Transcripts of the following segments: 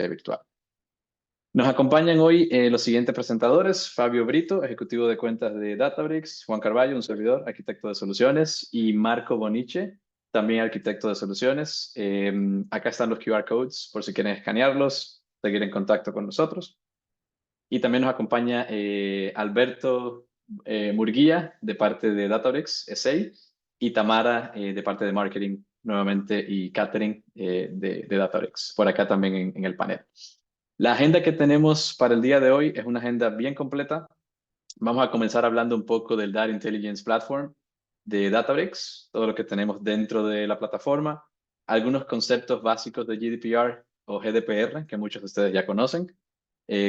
sede virtual. Nos acompañan hoy los siguientes presentadores: Fabio Brito, ejecutivo de cuentas de Databricks; Juan Carballo, un servidor, arquitecto de soluciones; y Marco Boniche, también arquitecto de soluciones. Acá están los QR codes por si quieren escanearlos, seguir en contacto con nosotros. Y también nos acompaña Alberto Murguía, de parte de Databricks SA, y Tamara, de parte de Marketing, nuevamente, y Catherine, de Databricks, por acá también en el panel. La agenda que tenemos para el día de hoy es una agenda bien completa. Vamos a comenzar hablando un poco del Data Intelligence Platform de Databricks, todo lo que tenemos dentro de la plataforma, algunos conceptos básicos de GDPR o GDPR que muchos de ustedes ya conocen,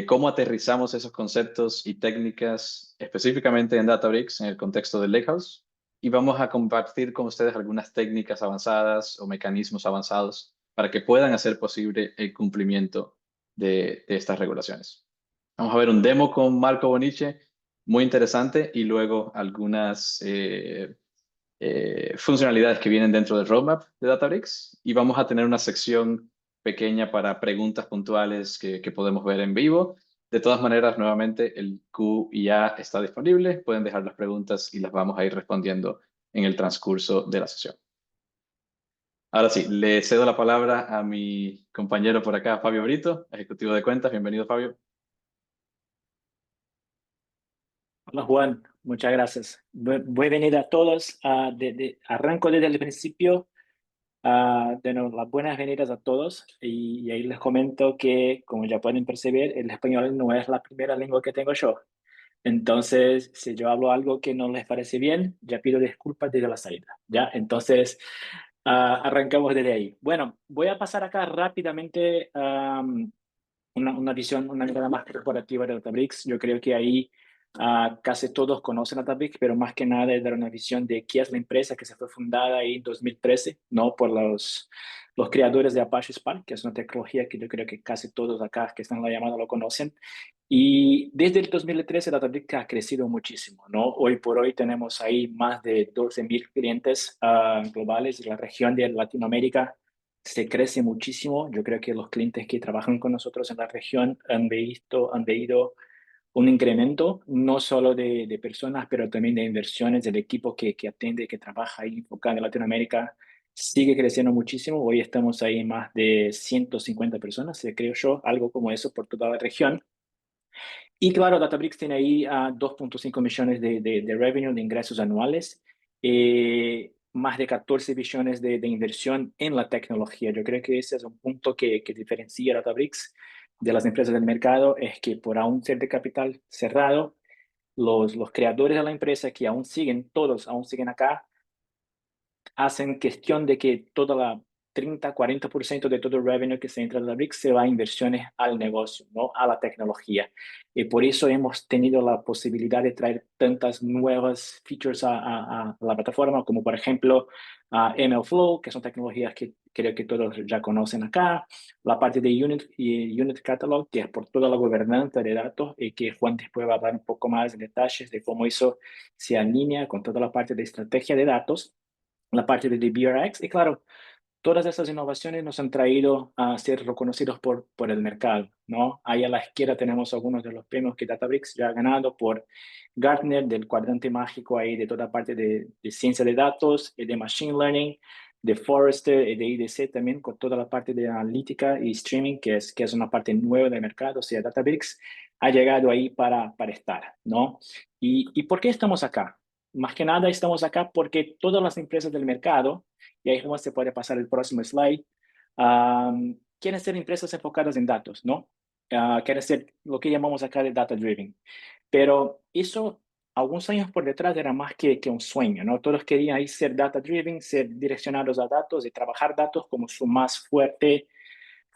cómo aterrizamos esos conceptos y técnicas específicamente en Databricks en el contexto del Lakehouse, y vamos a compartir con ustedes algunas técnicas avanzadas o mecanismos avanzados para que puedan hacer posible el cumplimiento de estas regulaciones. Vamos a ver un demo con Marco Boniche, muy interesante, y luego algunas funcionalidades que vienen dentro del roadmap de Databricks, y vamos a tener una sección pequeña para preguntas puntuales que podemos ver en vivo. De todas maneras, nuevamente, el Q&A está disponible. Pueden dejar las preguntas y las vamos a ir respondiendo en el transcurso de la sesión. Ahora sí, le cedo la palabra a mi compañero por acá, Fabio Brito, ejecutivo de cuentas. Bienvenido, Fabio. Hola Juan, muchas gracias. Bienvenido a todos. Arranco desde el principio. Las buenas venidas a todos. Y ahí les comento que, como ya pueden percibir, el español no es la primera lengua que tengo yo. Entonces, si yo hablo algo que no les parece bien, ya pido disculpas desde la salida. ¿Ya? Entonces, arrancamos desde ahí. Bueno, voy a pasar acá rápidamente una visión, una mirada más corporativa de Databricks. Yo creo que ahí casi todos conocen Databricks, pero más que nada es dar una visión de qué es la empresa que se fue fundada ahí en 2013, ¿no? Por los creadores de Apache Spark, que es una tecnología que yo creo que casi todos acá que están en la llamada lo conocen. Y desde el 2013 Databricks ha crecido muchísimo, ¿no? Hoy por hoy tenemos ahí más de 12,000 clientes globales en la región de Latinoamérica. Se crece muchísimo. Yo creo que los clientes que trabajan con nosotros en la región han veído un incremento, no solo de personas, pero también de inversiones. El equipo que atiende, que trabaja ahí enfocado en Latinoamérica, sigue creciendo muchísimo. Hoy estamos ahí más de 150 personas, creo yo, algo como eso por toda la región. Y claro, Databricks tiene ahí 2,5 millones de revenue, de ingresos anuales, más de 14 billones de inversión en la tecnología. Yo creo que ese es un punto que diferencia a Databricks de las empresas del mercado, es que por aún ser de capital cerrado, los creadores de la empresa que aún siguen, todos aún siguen acá, hacen cuestión de que toda la 30-40% de todo el revenue que se entra en la BRICS se va a inversiones al negocio, ¿no? A la tecnología. Y por eso hemos tenido la posibilidad de traer tantas nuevas features a la plataforma, como por ejemplo MLflow, que son tecnologías que creo que todos ya conocen acá, la parte de Unit Catalog, que es por toda la gobernanza de datos, y que Juan después va a dar un poco más de detalles de cómo eso se alinea con toda la parte de estrategia de datos, la parte de DBRX. Y claro, todas esas innovaciones nos han traído a ser reconocidos por el mercado, ¿no? Ahí a la izquierda tenemos algunos de los premios que Databricks ya ha ganado por Gartner, del cuadrante mágico ahí de toda parte de ciencia de datos y de machine learning, de Forrester y de IDC también, con toda la parte de analítica y streaming, que es una parte nueva del mercado. O sea, Databricks ha llegado ahí para estar, ¿no? ¿Y por qué estamos acá? Más que nada estamos acá porque todas las empresas del mercado, y ahí Juan se puede pasar el próximo slide, quieren ser empresas enfocadas en datos, ¿no? Quieren ser lo que llamamos acá de data driven. Pero eso, algunos años por detrás, era más que un sueño, ¿no? Todos querían ahí ser data driven, ser direccionados a datos y trabajar datos como su más fuerte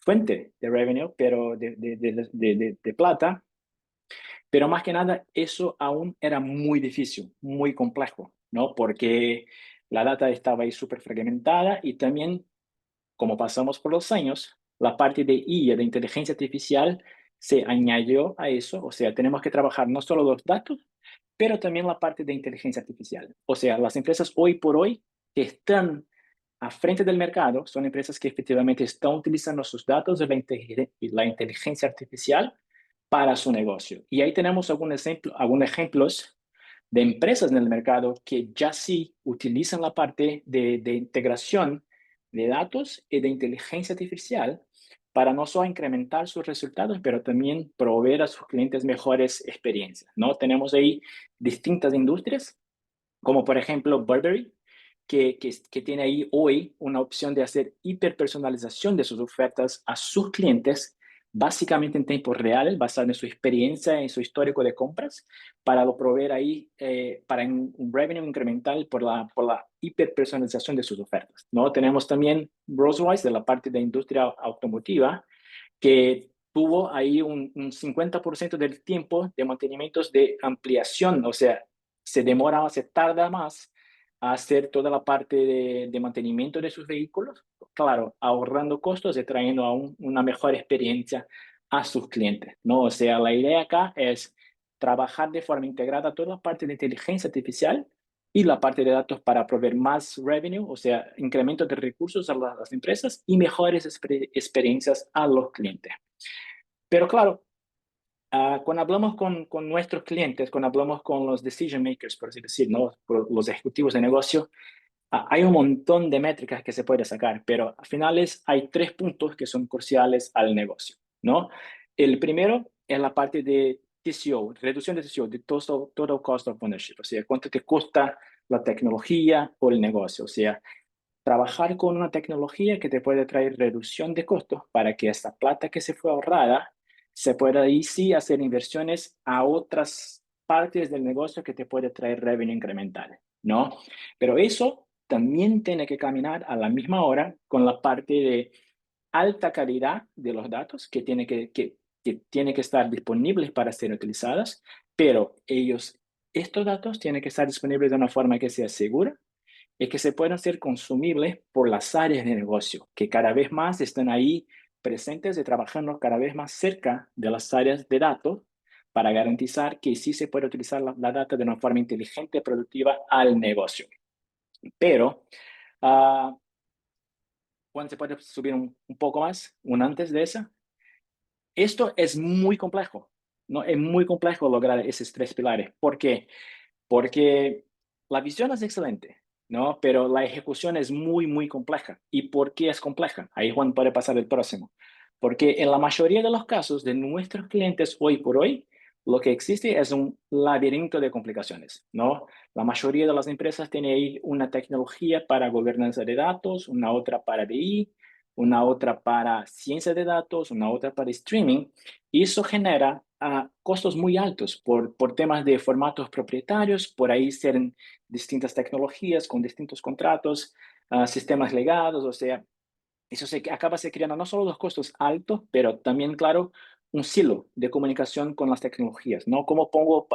fuente de revenue, pero de plata. Pero más que nada, eso aún era muy difícil, muy complejo, ¿no? Porque la data estaba ahí súper fragmentada, y también, como pasamos por los años, la parte de IA, de inteligencia artificial, se añadió a eso. O sea, tenemos que trabajar no solo los datos, pero también la parte de inteligencia artificial. O sea, las empresas hoy por hoy están a frente del mercado son empresas que efectivamente están utilizando sus datos de la inteligencia artificial para su negocio. Y ahí tenemos algunos ejemplos de empresas en el mercado que ya sí utilizan la parte de integración de datos y de inteligencia artificial para no solo incrementar sus resultados, pero también proveer a sus clientes mejores experiencias, ¿no? Tenemos ahí distintas industrias, como por ejemplo Burberry, que tiene ahí hoy una opción de hacer hiperpersonalización de sus ofertas a sus clientes, básicamente en tiempo real, basado en su experiencia, en su histórico de compras, para lo proveer ahí, para un revenue incremental por la hiperpersonalización de sus ofertas, ¿no? Tenemos también Rolls-Royce de la parte de industria automotiva, que tuvo ahí un 50% del tiempo de mantenimientos de ampliación, o sea, se tarda más a hacer toda la parte de mantenimiento de sus vehículos, claro, ahorrando costos y trayendo una mejor experiencia a sus clientes, ¿no? O sea, la idea acá es trabajar de forma integrada toda la parte de inteligencia artificial y la parte de datos para proveer más revenue, o sea, incremento de recursos a las empresas y mejores experiencias a los clientes. Pero claro, cuando hablamos con nuestros clientes, cuando hablamos con los decision makers, por así decir, ¿no? Los ejecutivos de negocio, hay un montón de métricas que se puede sacar, pero al final hay tres puntos que son cruciales al negocio, ¿no? El primero es la parte de TCO, reducción de TCO, de total cost of ownership, o sea, cuánto te cuesta la tecnología o el negocio, o sea, trabajar con una tecnología que te puede traer reducción de costos para que esta plata que se fue ahorrada se pueda ahí sí hacer inversiones a otras partes del negocio que te puede traer revenue incremental, ¿no? Pero eso también tiene que caminar a la misma hora con la parte de alta calidad de los datos que tiene que estar disponibles para ser utilizadas, pero estos datos tienen que estar disponibles de una forma que sea segura y que se puedan ser consumibles por las áreas de negocio, que cada vez más están ahí presentes y trabajando cada vez más cerca de las áreas de datos para garantizar que sí se puede utilizar la data de una forma inteligente y productiva al negocio. Pero, uh, Juan, ¿se puede subir un poco más? ¿Un antes de esa? Esto es muy complejo, ¿no? Es muy complejo lograr esos tres pilares. ¿Por qué? Porque la visión es excelente, ¿no? Pero la ejecución es muy, muy compleja. ¿Y por qué es compleja? Ahí Juan puede pasar el próximo. Porque en la mayoría de los casos de nuestros clientes hoy por hoy, lo que existe es un laberinto de complicaciones, ¿no? La mayoría de las empresas tiene ahí una tecnología para gobernanza de datos, una otra para BI, una otra para ciencia de datos, una otra para streaming, y eso genera costos muy altos por temas de formatos propietarios, por ahí ser distintas tecnologías con distintos contratos, sistemas legados, o sea, eso acaba se creando no solo los costos altos, pero también, claro, un silo de comunicación con las tecnologías, ¿no? ¿Cómo pongo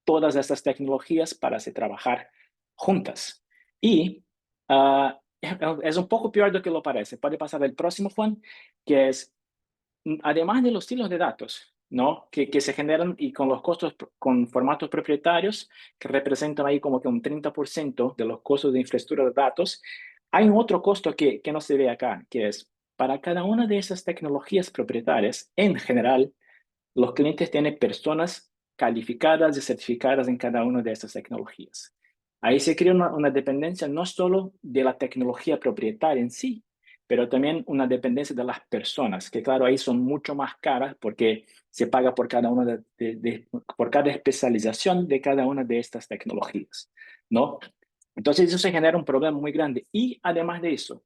todas estas tecnologías para hacer trabajar juntas? Y es un poco peor de lo que lo parece. Puede pasar el próximo, Juan, que es además de los hilos de datos, ¿no? Que se generan y con los costos, con formatos propietarios, que representan ahí como que un 30% de los costos de infraestructura de datos, hay un otro costo que no se ve acá, que es para cada una de esas tecnologías propietarias, en general, los clientes tienen personas calificadas y certificadas en cada una de estas tecnologías. Ahí se crea una dependencia no solo de la tecnología propietaria en sí, pero también una dependencia de las personas, que claro, ahí son mucho más caras porque se paga por cada una por cada especialización de cada una de estas tecnologías, ¿no? Entonces eso se genera un problema muy grande. Y además de eso,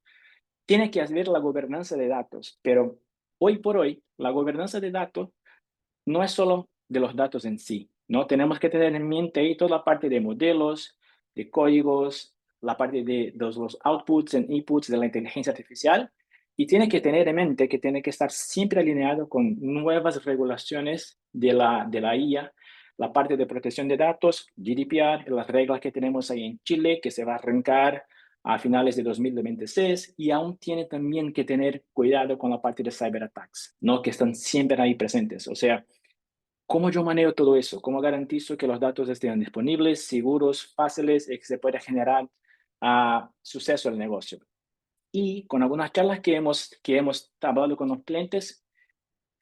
tiene que haber la gobernanza de datos, pero hoy por hoy, la gobernanza de datos no es solo de los datos en sí, ¿no? Tenemos que tener en mente ahí toda la parte de modelos, de códigos, la parte de los outputs y inputs de la inteligencia artificial, y tiene que tener en mente que tiene que estar siempre alineado con nuevas regulaciones de la IA, la parte de protección de datos, GDPR, las reglas que tenemos ahí en Chile, que se va a arrancar a finales de 2026, y aún tiene también que tener cuidado con la parte de cyberattacks, ¿no? Que están siempre ahí presentes. O sea, ¿cómo yo manejo todo eso? ¿Cómo garantizo que los datos estén disponibles, seguros, fáciles y que se pueda generar suceso al negocio? y con algunas charlas que hemos hablado con los clientes,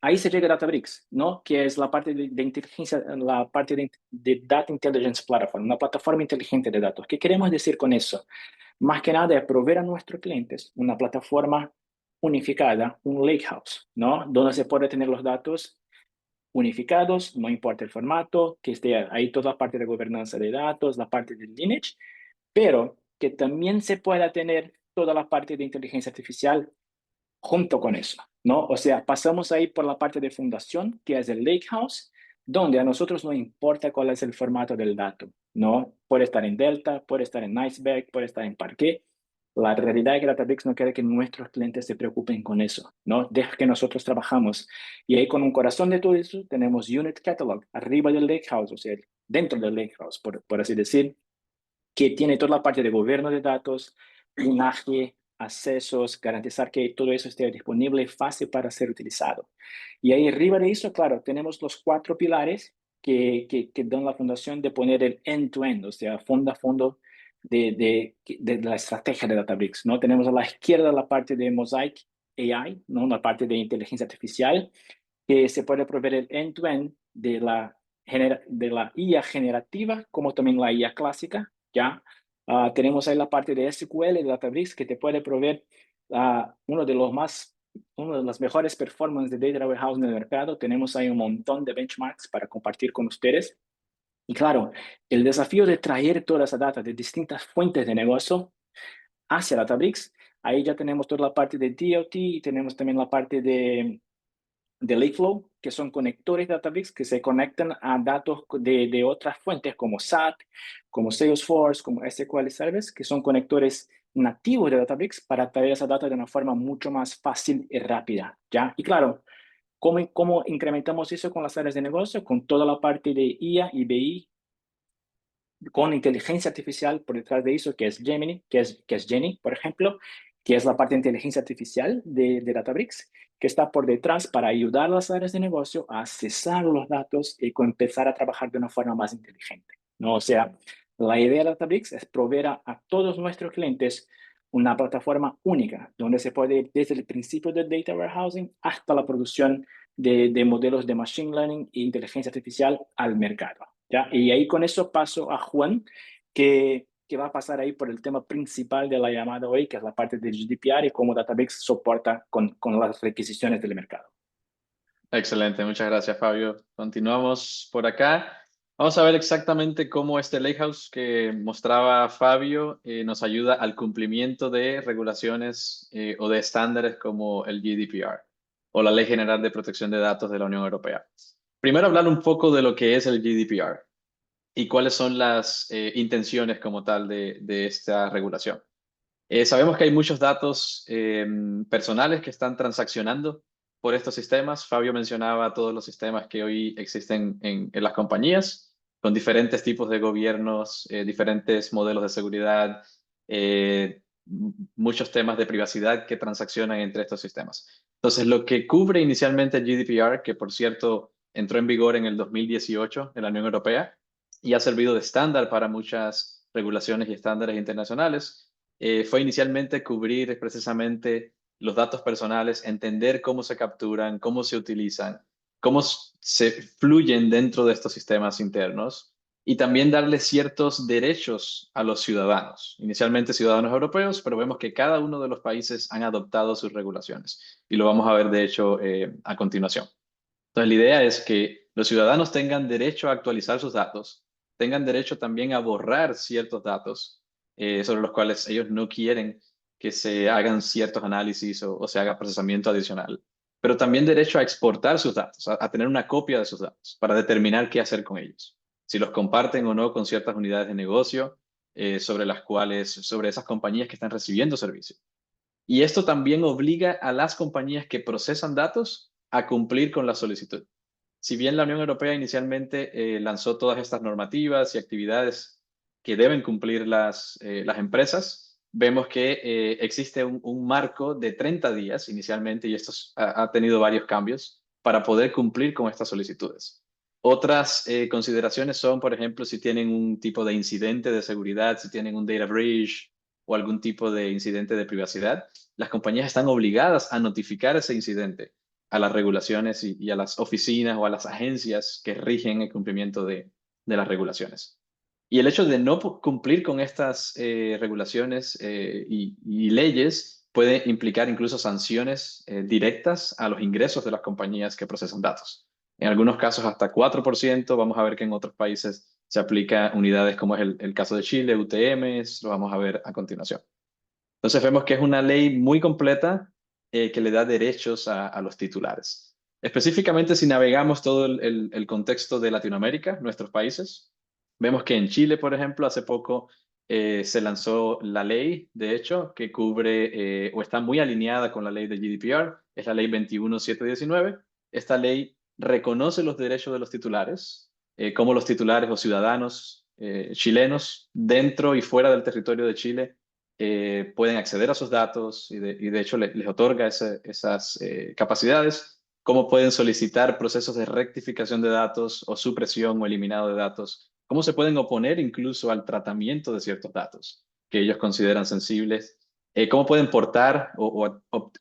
ahí se llega a Databricks, ¿no? Que es la parte de inteligencia, la parte de Data Intelligence Platform, una plataforma inteligente de datos. ¿Qué queremos decir con eso? Más que nada es proveer a nuestros clientes una plataforma unificada, un lakehouse, ¿no? Donde se puede tener los datos unificados, no importa el formato, que esté ahí toda la parte de gobernanza de datos, la parte del lineage, pero que también se pueda tener toda la parte de inteligencia artificial junto con eso, ¿no? O sea, pasamos ahí por la parte de fundación, que es el lakehouse, donde a nosotros no importa cuál es el formato del dato, ¿no? Puede estar en Delta, puede estar en Iceberg, puede estar en Parquet. La realidad es que Databricks no quiere que nuestros clientes se preocupen con eso, ¿no? Deja que nosotros trabajamos. Y ahí con un corazón de todo eso tenemos Unit Catalog arriba del lakehouse, o sea, dentro del lakehouse, por así decir, que tiene toda la parte de gobierno de datos, linaje, accesos, garantizar que todo eso esté disponible y fácil para ser utilizado. Y ahí arriba de eso, claro, tenemos los 4 pilares que dan la fundación de poner el end-to-end, o sea, fondo a fondo de la estrategia de Databricks, ¿no? Tenemos a la izquierda la parte de Mosaic AI, ¿no? La parte de inteligencia artificial, que se puede proveer el end-to-end de la IA generativa como también la IA clásica, ¿ya? Tenemos ahí la parte de SQL de Databricks que te puede proveer uno de los más, uno de las mejores performances de Data Warehouse en el mercado. Tenemos ahí un montón de benchmarks para compartir con ustedes. Y claro, el desafío de traer toda esa data de distintas fuentes de negocio hacia Databricks, ahí ya tenemos toda la parte de DLT y tenemos también la parte de Lakeflow, que son conectores de Databricks que se conectan a datos de otras fuentes como SAP, como Salesforce, como SQL Service, que son conectores nativos de Databricks para traer esa data de una forma mucho más fácil y rápida, ¿ya? Y claro, ¿cómo incrementamos eso con las áreas de negocio? Con toda la parte de IA y BI con inteligencia artificial por detrás de eso, que es Gemini, que es Jenny, por ejemplo, que es la parte de inteligencia artificial de Databricks, que está por detrás para ayudar a las áreas de negocio a accesar los datos y empezar a trabajar de una forma más inteligente, ¿no? O sea, la idea de Databricks es proveer a todos nuestros clientes una plataforma única, donde se puede ir desde el principio del data warehousing hasta la producción de modelos de machine learning e inteligencia artificial al mercado. ¿Ya? Y ahí con eso paso a Juan, que va a pasar ahí por el tema principal de la llamada hoy, que es la parte de GDPR y cómo Databricks soporta con las requisiciones del mercado. Excelente, muchas gracias, Fabio. Continuamos por acá. Vamos a ver exactamente cómo este Lakehouse que mostraba Fabio nos ayuda al cumplimiento de regulaciones o de estándares como el GDPR o la Ley General de Protección de Datos de la Unión Europea. Primero hablar un poco de lo que es el GDPR y cuáles son las intenciones como tal de esta regulación. Sabemos que hay muchos datos personales que están transaccionando por estos sistemas. Fabio mencionaba todos los sistemas que hoy existen en las compañías, con diferentes tipos de gobiernos, diferentes modelos de seguridad, muchos temas de privacidad que transaccionan entre estos sistemas. Entonces, lo que cubre inicialmente el GDPR, que por cierto entró en vigor en el 2018 en la Unión Europea y ha servido de estándar para muchas regulaciones y estándares internacionales, fue inicialmente cubrir precisamente los datos personales, entender cómo se capturan, cómo se utilizan, cómo se fluyen dentro de estos sistemas internos y también darle ciertos derechos a los ciudadanos, inicialmente ciudadanos europeos, pero vemos que cada uno de los países han adoptado sus regulaciones y lo vamos a ver de hecho a continuación. Entonces, la idea es que los ciudadanos tengan derecho a actualizar sus datos, tengan derecho también a borrar ciertos datos sobre los cuales ellos no quieren que se hagan ciertos análisis o se haga procesamiento adicional, pero también derecho a exportar sus datos, a tener una copia de sus datos para determinar qué hacer con ellos, si los comparten o no con ciertas unidades de negocio sobre las cuales, sobre esas compañías que están recibiendo servicio. Y esto también obliga a las compañías que procesan datos a cumplir con la solicitud. Si bien la Unión Europea inicialmente lanzó todas estas normativas y actividades que deben cumplir las empresas, vemos que existe un marco de 30 días inicialmente, y esto ha tenido varios cambios, para poder cumplir con estas solicitudes. Otras consideraciones son, por ejemplo, si tienen un tipo de incidente de seguridad, si tienen un data breach, o algún tipo de incidente de privacidad, las compañías están obligadas a notificar ese incidente a las regulaciones y a las oficinas o a las agencias que rigen el cumplimiento de las regulaciones. Y el hecho de no cumplir con estas regulaciones y leyes puede implicar incluso sanciones directas a los ingresos de las compañías que procesan datos. En algunos casos hasta 4%. Vamos a ver que en otros países se aplica unidades como es el caso de Chile, UTMs, lo vamos a ver a continuación. Entonces vemos que es una ley muy completa que le da derechos a los titulares. Específicamente si navegamos todo el contexto de Latinoamérica, nuestros países, vemos que en Chile, por ejemplo, hace poco se lanzó la ley, de hecho, que cubre o está muy alineada con la ley de GDPR, es la ley 21719. Esta ley reconoce los derechos de los titulares, como los titulares o ciudadanos chilenos dentro y fuera del territorio de Chile pueden acceder a sus datos y de hecho les otorga esas capacidades, cómo pueden solicitar procesos de rectificación de datos o supresión o eliminado de datos, cómo se pueden oponer incluso al tratamiento de ciertos datos que ellos consideran sensibles, cómo pueden portar u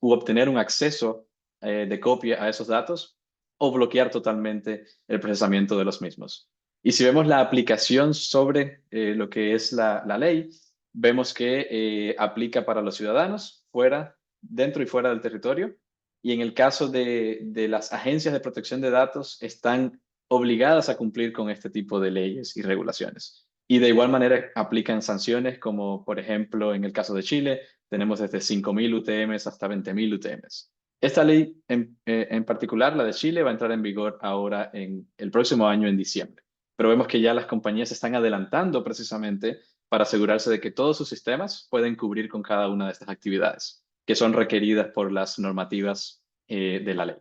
obtener un acceso de copia a esos datos o bloquear totalmente el procesamiento de los mismos. Y si vemos la aplicación sobre lo que es la ley, vemos que aplica para los ciudadanos fuera, dentro y fuera del territorio. Y en el caso de las agencias de protección de datos, están obligadas a cumplir con este tipo de leyes y regulaciones. Y de igual manera aplican sanciones como, por ejemplo, en el caso de Chile, tenemos desde 5.000 UTMs hasta 20.000 UTMs. Esta ley en particular, la de Chile, va a entrar en vigor ahora en el próximo año, en diciembre. Pero vemos que ya las compañías se están adelantando precisamente para asegurarse de que todos sus sistemas pueden cubrir con cada una de estas actividades, que son requeridas por las normativas de la ley.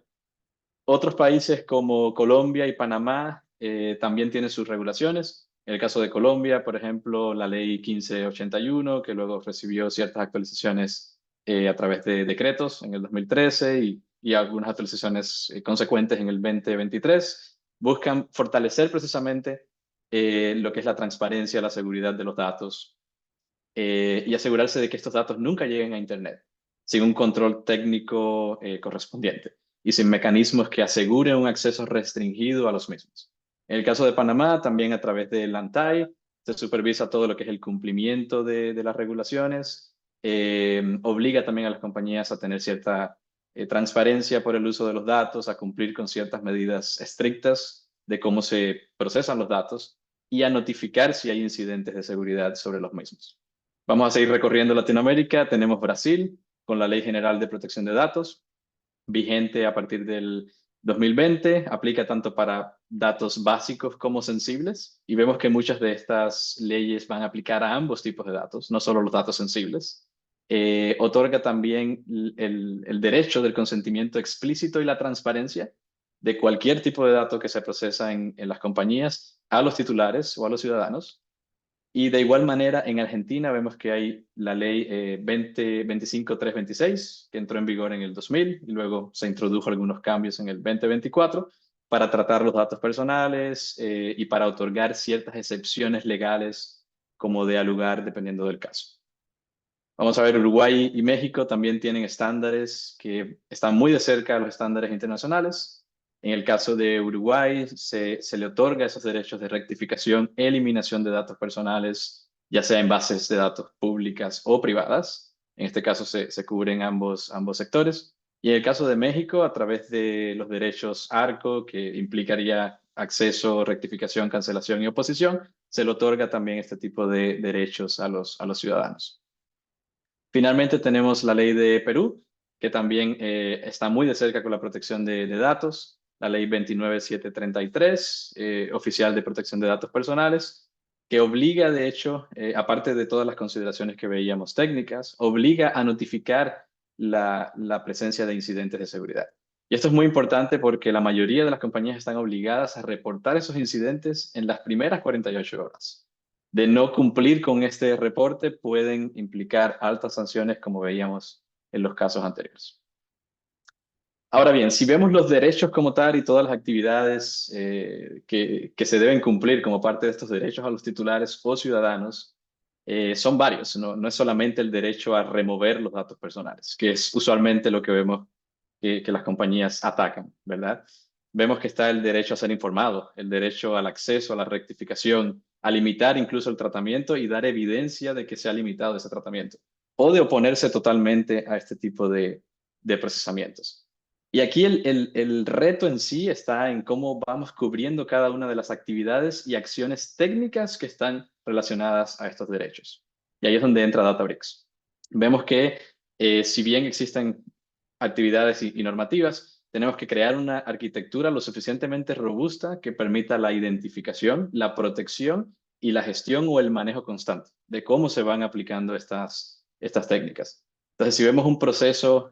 Otros países como Colombia y Panamá también tienen sus regulaciones. En el caso de Colombia, por ejemplo, la ley 1581, que luego recibió ciertas actualizaciones a través de decretos en el 2013 y algunas actualizaciones consecuentes en el 2023, buscan fortalecer precisamente lo que es la transparencia, la seguridad de los datos y asegurarse de que estos datos nunca lleguen a Internet sin un control técnico correspondiente y sin mecanismos que aseguren un acceso restringido a los mismos. En el caso de Panamá, también a través del ANTAI, se supervisa todo lo que es el cumplimiento de las regulaciones, obliga también a las compañías a tener cierta transparencia por el uso de los datos, a cumplir con ciertas medidas estrictas de cómo se procesan los datos y a notificar si hay incidentes de seguridad sobre los mismos. Vamos a seguir recorriendo Latinoamérica. Tenemos Brasil con la Ley General de Protección de Datos, vigente a partir del 2020. Aplica tanto para datos básicos como sensibles. Y vemos que muchas de estas leyes van a aplicar a ambos tipos de datos, no solo los datos sensibles. Otorga también el derecho del consentimiento explícito y la transparencia de cualquier tipo de dato que se procesa en las compañías a los titulares o a los ciudadanos. Y de igual manera, en Argentina vemos que hay la ley 25326, que entró en vigor en el 2000 y luego se introdujo algunos cambios en el 2024 para tratar los datos personales y para otorgar ciertas excepciones legales como dé lugar dependiendo del caso. Vamos a ver, Uruguay y México también tienen estándares que están muy de cerca de los estándares internacionales. En el caso de Uruguay, se le otorga esos derechos de rectificación, eliminación de datos personales, ya sea en bases de datos públicas o privadas. En este caso se cubren ambos sectores. Y en el caso de México, a través de los derechos ARCO, que implicaría acceso, rectificación, cancelación y oposición, se le otorga también este tipo de derechos a los ciudadanos. Finalmente tenemos la ley de Perú, que también está muy de cerca con la protección de datos, la ley 29733, oficial de protección de datos personales, que obliga, de hecho, aparte de todas las consideraciones que veíamos técnicas, obliga a notificar la presencia de incidentes de seguridad. Y esto es muy importante porque la mayoría de las compañías están obligadas a reportar esos incidentes en las primeras 48 horas. De no cumplir con este reporte pueden implicar altas sanciones, como veíamos en los casos anteriores. Ahora bien, si vemos los derechos como tal y todas las actividades que se deben cumplir como parte de estos derechos a los titulares o ciudadanos, son varios, no es solamente el derecho a remover los datos personales, que es usualmente lo que vemos que las compañías atacan, ¿verdad? Vemos que está el derecho a ser informado, el derecho al acceso, a la rectificación, a limitar incluso el tratamiento y dar evidencia de que se ha limitado ese tratamiento, o de oponerse totalmente a este tipo de procesamientos. Y aquí el reto en sí está en cómo vamos cubriendo cada una de las actividades y acciones técnicas que están relacionadas a estos derechos. Y ahí es donde entra Databricks. Vemos que si bien existen actividades y normativas, tenemos que crear una arquitectura lo suficientemente robusta que permita la identificación, la protección y la gestión o el manejo constante de cómo se van aplicando estas técnicas. Entonces, si vemos un proceso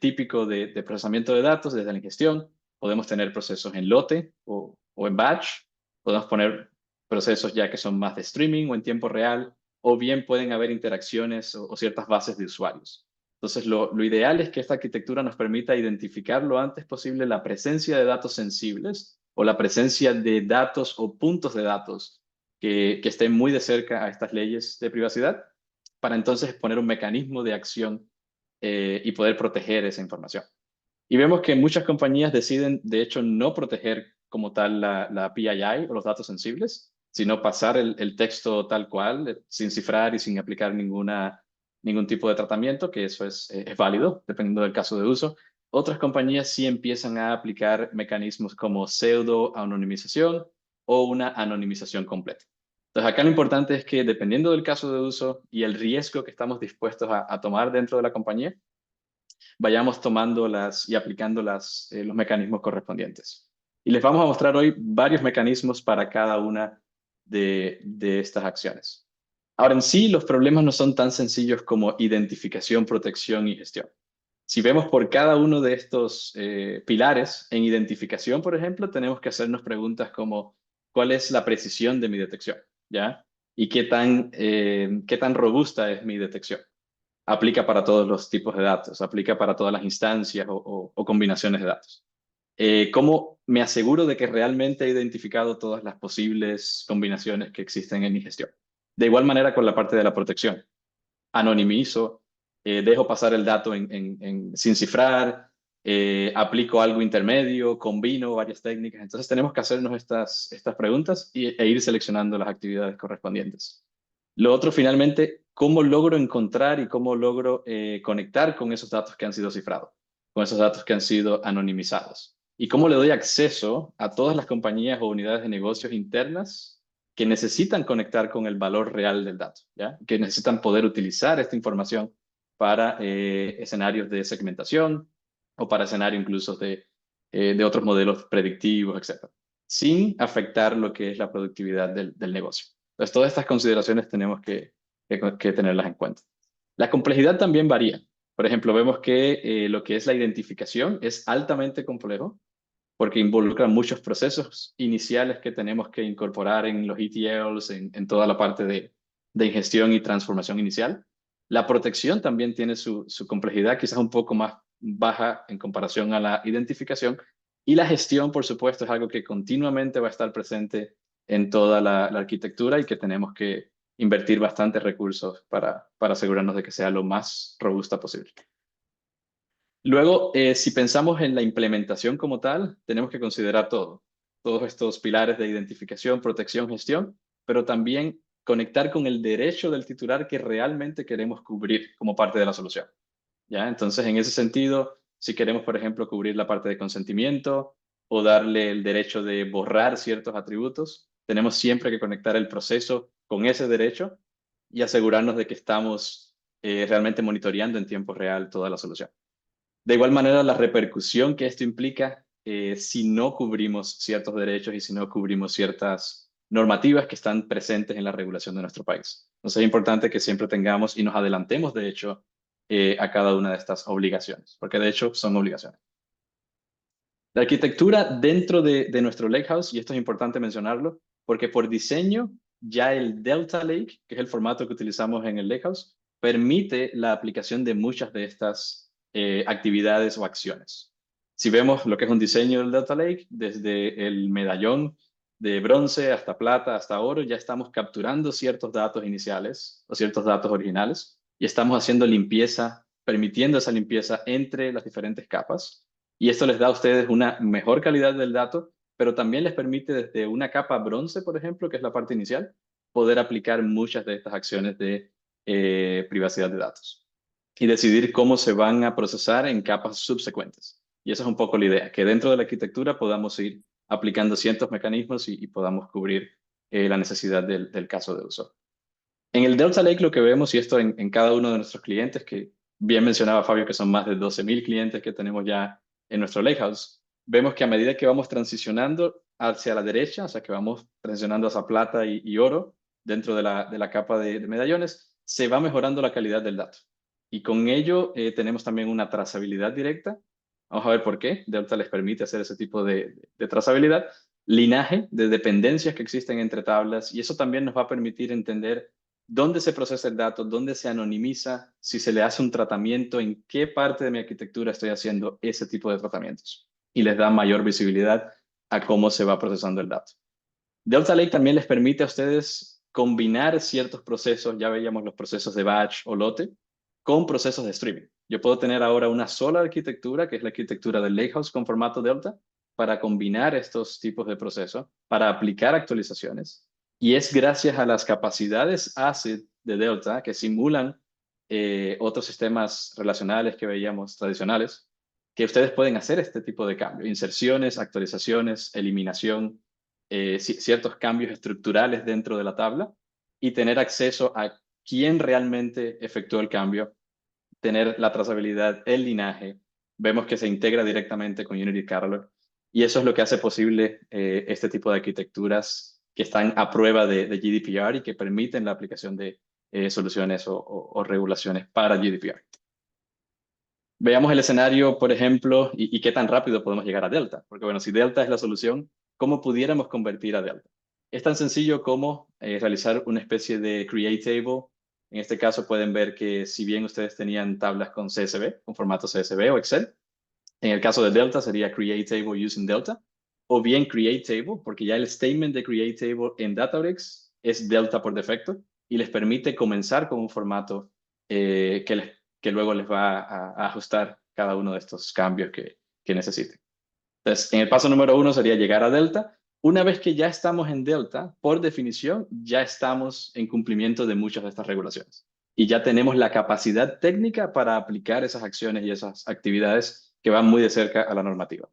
típico de procesamiento de datos desde la ingestión, podemos tener procesos en lote o en batch, podemos poner procesos ya que son más de streaming o en tiempo real, o bien pueden haber interacciones o ciertas bases de usuarios. Entonces, lo ideal es que esta arquitectura nos permita identificar lo antes posible la presencia de datos sensibles o la presencia de datos o puntos de datos que estén muy de cerca a estas leyes de privacidad, para entonces poner un mecanismo de acción y poder proteger esa información. Y vemos que muchas compañías deciden, de hecho, no proteger como tal la PII o los datos sensibles, sino pasar el texto tal cual, sin cifrar y sin aplicar ningún tipo de tratamiento, que eso es válido, dependiendo del caso de uso. Otras compañías sí empiezan a aplicar mecanismos como pseudo-anonimización o una anonimización completa. Entonces, acá lo importante es que dependiendo del caso de uso y el riesgo que estamos dispuestos a tomar dentro de la compañía, vayamos tomando y aplicando los mecanismos correspondientes. Y les vamos a mostrar hoy varios mecanismos para cada una de estas acciones. Ahora, en sí, los problemas no son tan sencillos como identificación, protección y gestión. Si vemos por cada uno de estos pilares, en identificación, por ejemplo, tenemos que hacernos preguntas como, ¿cuál es la precisión de mi detección? ¿Ya? ¿Y qué tan robusta es mi detección? Aplica para todos los tipos de datos, aplica para todas las instancias o combinaciones de datos. ¿Cómo me aseguro de que realmente he identificado todas las posibles combinaciones que existen en mi gestión? De igual manera con la parte de la protección. Anonimizo, dejo pasar el dato sin cifrar, aplico algo intermedio, combino varias técnicas. Entonces tenemos que hacernos estas preguntas e ir seleccionando las actividades correspondientes. Lo otro, finalmente, ¿cómo logro encontrar y cómo logro conectar con esos datos que han sido cifrados, con esos datos que han sido anonimizados? ¿Y cómo le doy acceso a todas las compañías o unidades de negocios internas que necesitan conectar con el valor real del dato, ¿ya? Que necesitan poder utilizar esta información para escenarios de segmentación o para escenarios incluso de otros modelos predictivos, etcétera, sin afectar lo que es la productividad del negocio. Entonces, todas estas consideraciones tenemos que tenerlas en cuenta. La complejidad también varía. Por ejemplo, vemos que lo que es la identificación es altamente complejo porque involucra muchos procesos iniciales que tenemos que incorporar en los ETLs, en toda la parte de ingestión y transformación inicial. La protección también tiene su complejidad, quizás un poco más baja en comparación a la identificación. Y la gestión, por supuesto, es algo que continuamente va a estar presente en toda la arquitectura y que tenemos que invertir bastantes recursos para asegurarnos de que sea lo más robusta posible. Luego, si pensamos en la implementación como tal, tenemos que considerar todos estos pilares de identificación, protección, gestión, pero también conectar con el derecho del titular que realmente queremos cubrir como parte de la solución. ¿Ya? Entonces, en ese sentido, si queremos, por ejemplo, cubrir la parte de consentimiento o darle el derecho de borrar ciertos atributos, tenemos siempre que conectar el proceso con ese derecho y asegurarnos de que estamos realmente monitoreando en tiempo real toda la solución. De igual manera, la repercusión que esto implica si no cubrimos ciertos derechos y si no cubrimos ciertas normativas que están presentes en la regulación de nuestro país. Entonces es importante que siempre tengamos y nos adelantemos, de hecho, a cada una de estas obligaciones, porque de hecho son obligaciones. La arquitectura dentro de nuestro Lakehouse, y esto es importante mencionarlo, porque por diseño ya el Delta Lake, que es el formato que utilizamos en el Lakehouse, permite la aplicación de muchas de estas actividades o acciones. Si vemos lo que es un diseño del Delta Lake, desde el medallón de bronce hasta plata, hasta oro, ya estamos capturando ciertos datos iniciales o ciertos datos originales y estamos haciendo limpieza, permitiendo esa limpieza entre las diferentes capas. Y esto les da a ustedes una mejor calidad del dato, pero también les permite desde una capa bronce, por ejemplo, que es la parte inicial, poder aplicar muchas de estas acciones de privacidad de datos y decidir cómo se van a procesar en capas subsecuentes. Y esa es un poco la idea, que dentro de la arquitectura podamos ir aplicando ciertos mecanismos y podamos cubrir la necesidad del caso de uso. En el Delta Lake lo que vemos, y esto en cada uno de nuestros clientes, que bien mencionaba Fabio que son más de 12.000 clientes que tenemos ya en nuestro Lakehouse, vemos que a medida que vamos transicionando hacia la derecha, o sea que vamos transicionando hacia plata y oro dentro de la capa de medallones, se va mejorando la calidad del dato. Y con ello tenemos también una trazabilidad directa. Vamos a ver por qué. Delta les permite hacer ese tipo de trazabilidad. Linaje de dependencias que existen entre tablas y eso también nos va a permitir entender dónde se procesa el dato, dónde se anonimiza, si se le hace un tratamiento, en qué parte de mi arquitectura estoy haciendo ese tipo de tratamientos. Y les da mayor visibilidad a cómo se va procesando el dato. Delta Lake también les permite a ustedes combinar ciertos procesos, ya veíamos los procesos de batch o lote, con procesos de streaming. Yo puedo tener ahora una sola arquitectura, que es la arquitectura del Lakehouse con formato Delta, para combinar estos tipos de procesos, para aplicar actualizaciones. Y es gracias a las capacidades ACID de Delta que simulan otros sistemas relacionales que veíamos tradicionales, que ustedes pueden hacer este tipo de cambio, inserciones, actualizaciones, eliminación, ciertos cambios estructurales dentro de la tabla y tener acceso a quién realmente efectuó el cambio, tener la trazabilidad, el linaje. Vemos que se integra directamente con Unity Catalog y eso es lo que hace posible este tipo de arquitecturas que están a prueba de GDPR y que permiten la aplicación de soluciones o regulaciones para GDPR. Veamos el escenario, por ejemplo, y qué tan rápido podemos llegar a Delta. Porque bueno, si Delta es la solución, ¿cómo pudiéramos convertir a Delta? Es tan sencillo como realizar una especie de create table. En este caso pueden ver que si bien ustedes tenían tablas con CSV, con formato CSV o Excel, en el caso de Delta sería create table using Delta, o bien create table, porque ya el statement de create table en Databricks es Delta por defecto y les permite comenzar con un formato que luego les va a ajustar cada uno de estos cambios que necesiten. Entonces, en el paso número 1 sería llegar a Delta. Una vez que ya estamos en Delta, por definición, ya estamos en cumplimiento de muchas de estas regulaciones. Y ya tenemos la capacidad técnica para aplicar esas acciones y esas actividades que van muy de cerca a la normativa.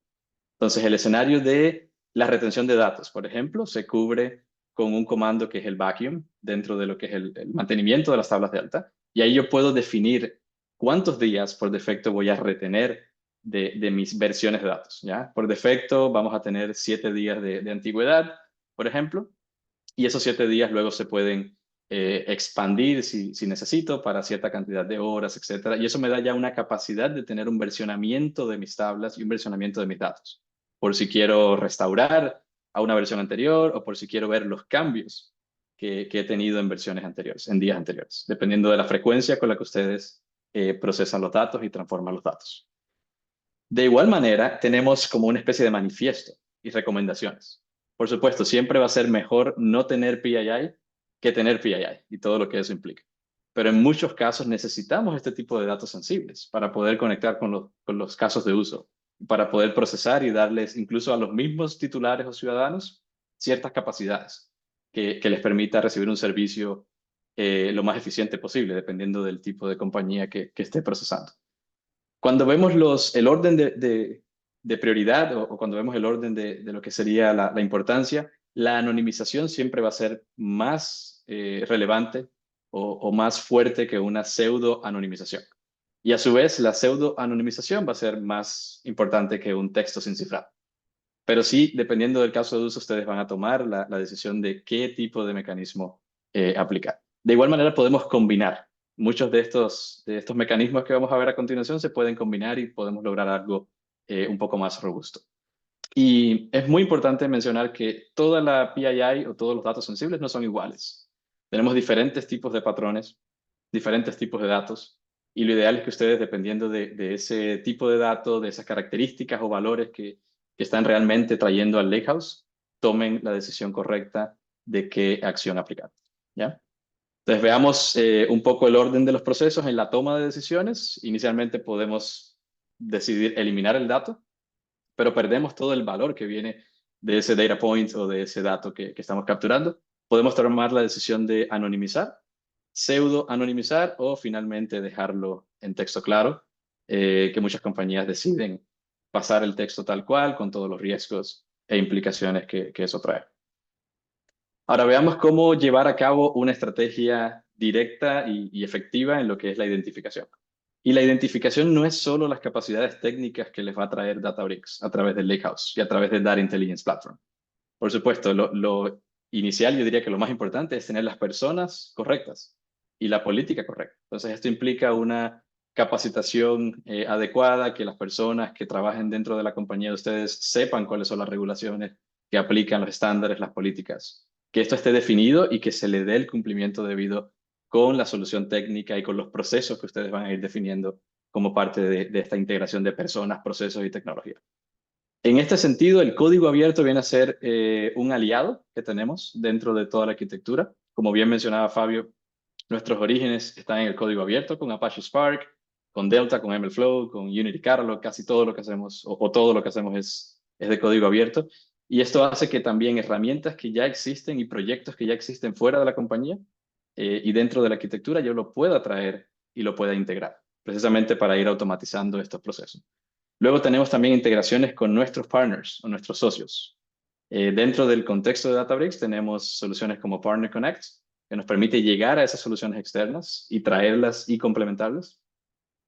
Entonces, el escenario de la retención de datos, por ejemplo, se cubre con un comando que es el vacuum dentro de lo que es el mantenimiento de las tablas de alta. Y ahí yo puedo definir cuántos días por defecto voy a retener de mis versiones de datos. ¿Ya? Por defecto vamos a tener 7 días de antigüedad, por ejemplo, y esos 7 días luego se pueden expandir si necesito para cierta cantidad de horas, etcétera. Y eso me da ya una capacidad de tener un versionamiento de mis tablas y un versionamiento de mis datos. Por si quiero restaurar a una versión anterior o por si quiero ver los cambios que he tenido en versiones anteriores, en días anteriores, dependiendo de la frecuencia con la que ustedes procesan los datos y transforman los datos. De igual manera, tenemos como una especie de manifiesto y recomendaciones. Por supuesto, siempre va a ser mejor no tener PII que tener PII y todo lo que eso implica. Pero en muchos casos necesitamos este tipo de datos sensibles para poder conectar con los casos de uso, para poder procesar y darles incluso a los mismos titulares o ciudadanos ciertas capacidades que les permita recibir un servicio lo más eficiente posible, dependiendo del tipo de compañía que esté procesando. Cuando vemos el orden de prioridad o cuando vemos el orden de lo que sería la importancia, la anonimización siempre va a ser más relevante o más fuerte que una pseudo-anonimización. Y a su vez, la pseudo-anonimización va a ser más importante que un texto sin cifrar. Pero sí, dependiendo del caso de uso, ustedes van a tomar la decisión de qué tipo de mecanismo aplicar. De igual manera, podemos combinar. Muchos de estos mecanismos que vamos a ver a continuación se pueden combinar y podemos lograr algo un poco más robusto. Y es muy importante mencionar que toda la PII o todos los datos sensibles no son iguales. Tenemos diferentes tipos de patrones, diferentes tipos de datos, y lo ideal es que ustedes, dependiendo de ese tipo de datos, de esas características o valores que están realmente trayendo al Lakehouse, tomen la decisión correcta de qué acción aplicar. ¿Ya? Entonces veamos un poco el orden de los procesos en la toma de decisiones. Inicialmente podemos decidir eliminar el dato, pero perdemos todo el valor que viene de ese data point o de ese dato que estamos capturando. Podemos tomar la decisión de anonimizar, pseudo anonimizar o finalmente dejarlo en texto claro, que muchas compañías deciden pasar el texto tal cual con todos los riesgos e implicaciones que eso trae. Ahora veamos cómo llevar a cabo una estrategia directa y efectiva en lo que es la identificación. Y la identificación no es solo las capacidades técnicas que les va a traer Databricks a través del Lakehouse y a través del Data Intelligence Platform. Por supuesto, lo inicial, yo diría que lo más importante es tener las personas correctas y la política correcta. Entonces, esto implica una capacitación adecuada, que las personas que trabajen dentro de la compañía de ustedes sepan cuáles son las regulaciones que aplican, los estándares, las políticas, que esto esté definido y que se le dé el cumplimiento debido con la solución técnica y con los procesos que ustedes van a ir definiendo como parte de esta integración de personas, procesos y tecnología. En este sentido, el código abierto viene a ser un aliado que tenemos dentro de toda la arquitectura. Como bien mencionaba Fabio, nuestros orígenes están en el código abierto con Apache Spark, con Delta, con MLflow, con Unity Catalog. Casi todo lo que hacemos, o todo lo que hacemos es de código abierto. Y esto hace que también herramientas que ya existen y proyectos que ya existen fuera de la compañía y dentro de la arquitectura yo lo pueda traer y lo pueda integrar, precisamente para ir automatizando estos procesos. Luego tenemos también integraciones con nuestros partners o nuestros socios. Dentro del contexto de Databricks tenemos soluciones como Partner Connect, que nos permite llegar a esas soluciones externas y traerlas y complementarlas.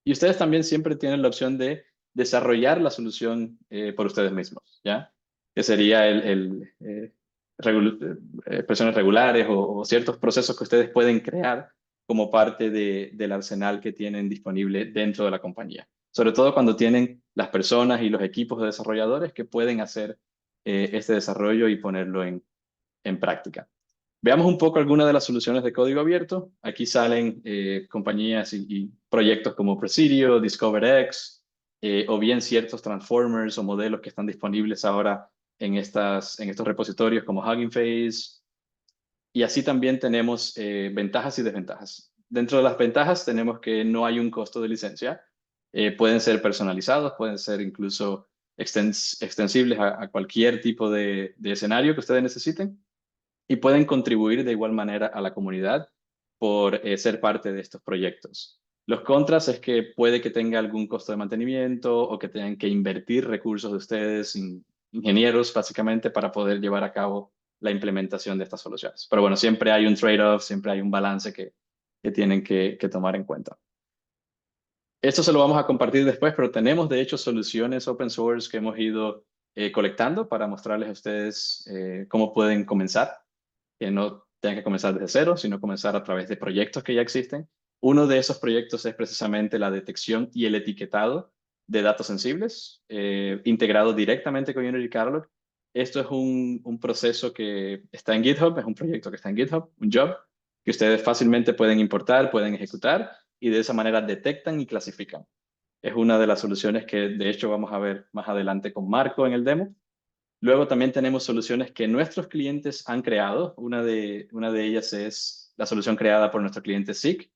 Y ustedes también siempre tienen la opción de desarrollar la solución por ustedes mismos, ¿ya? Que sería expresiones regulares o ciertos procesos que ustedes pueden crear como parte del arsenal que tienen disponible dentro de la compañía. Sobre todo cuando tienen las personas y los equipos de desarrolladores que pueden hacer este desarrollo y ponerlo en práctica. Veamos un poco algunas de las soluciones de código abierto. Aquí salen compañías y proyectos como Presidio, DiscoverX, o bien ciertos transformers o modelos que están disponibles ahora en estos repositorios como Hugging Face. Y así también tenemos ventajas y desventajas. Dentro de las ventajas tenemos que no hay un costo de licencia. Pueden ser personalizados, pueden ser incluso extensibles a cualquier tipo de escenario que ustedes necesiten y pueden contribuir de igual manera a la comunidad por ser parte de estos proyectos. Los contras es que puede que tenga algún costo de mantenimiento o que tengan que invertir recursos de ustedes, ingenieros, básicamente, para poder llevar a cabo la implementación de estas soluciones. Pero bueno, siempre hay un trade-off, siempre hay un balance que tienen que tomar en cuenta. Esto se lo vamos a compartir después, pero tenemos de hecho soluciones open source que hemos ido colectando para mostrarles a ustedes cómo pueden comenzar, que no tengan que comenzar desde cero, sino comenzar a través de proyectos que ya existen. Uno de esos proyectos es precisamente la detección y el etiquetado de datos sensibles, integrado directamente con Unity Catalog. Esto es un proceso que está en GitHub, es un proyecto que está en GitHub, un job, que ustedes fácilmente pueden importar, pueden ejecutar y de esa manera detectan y clasifican. Es una de las soluciones que de hecho vamos a ver más adelante con Marco en el demo. Luego también tenemos soluciones que nuestros clientes han creado. Una de ellas es la solución creada por nuestro cliente SICK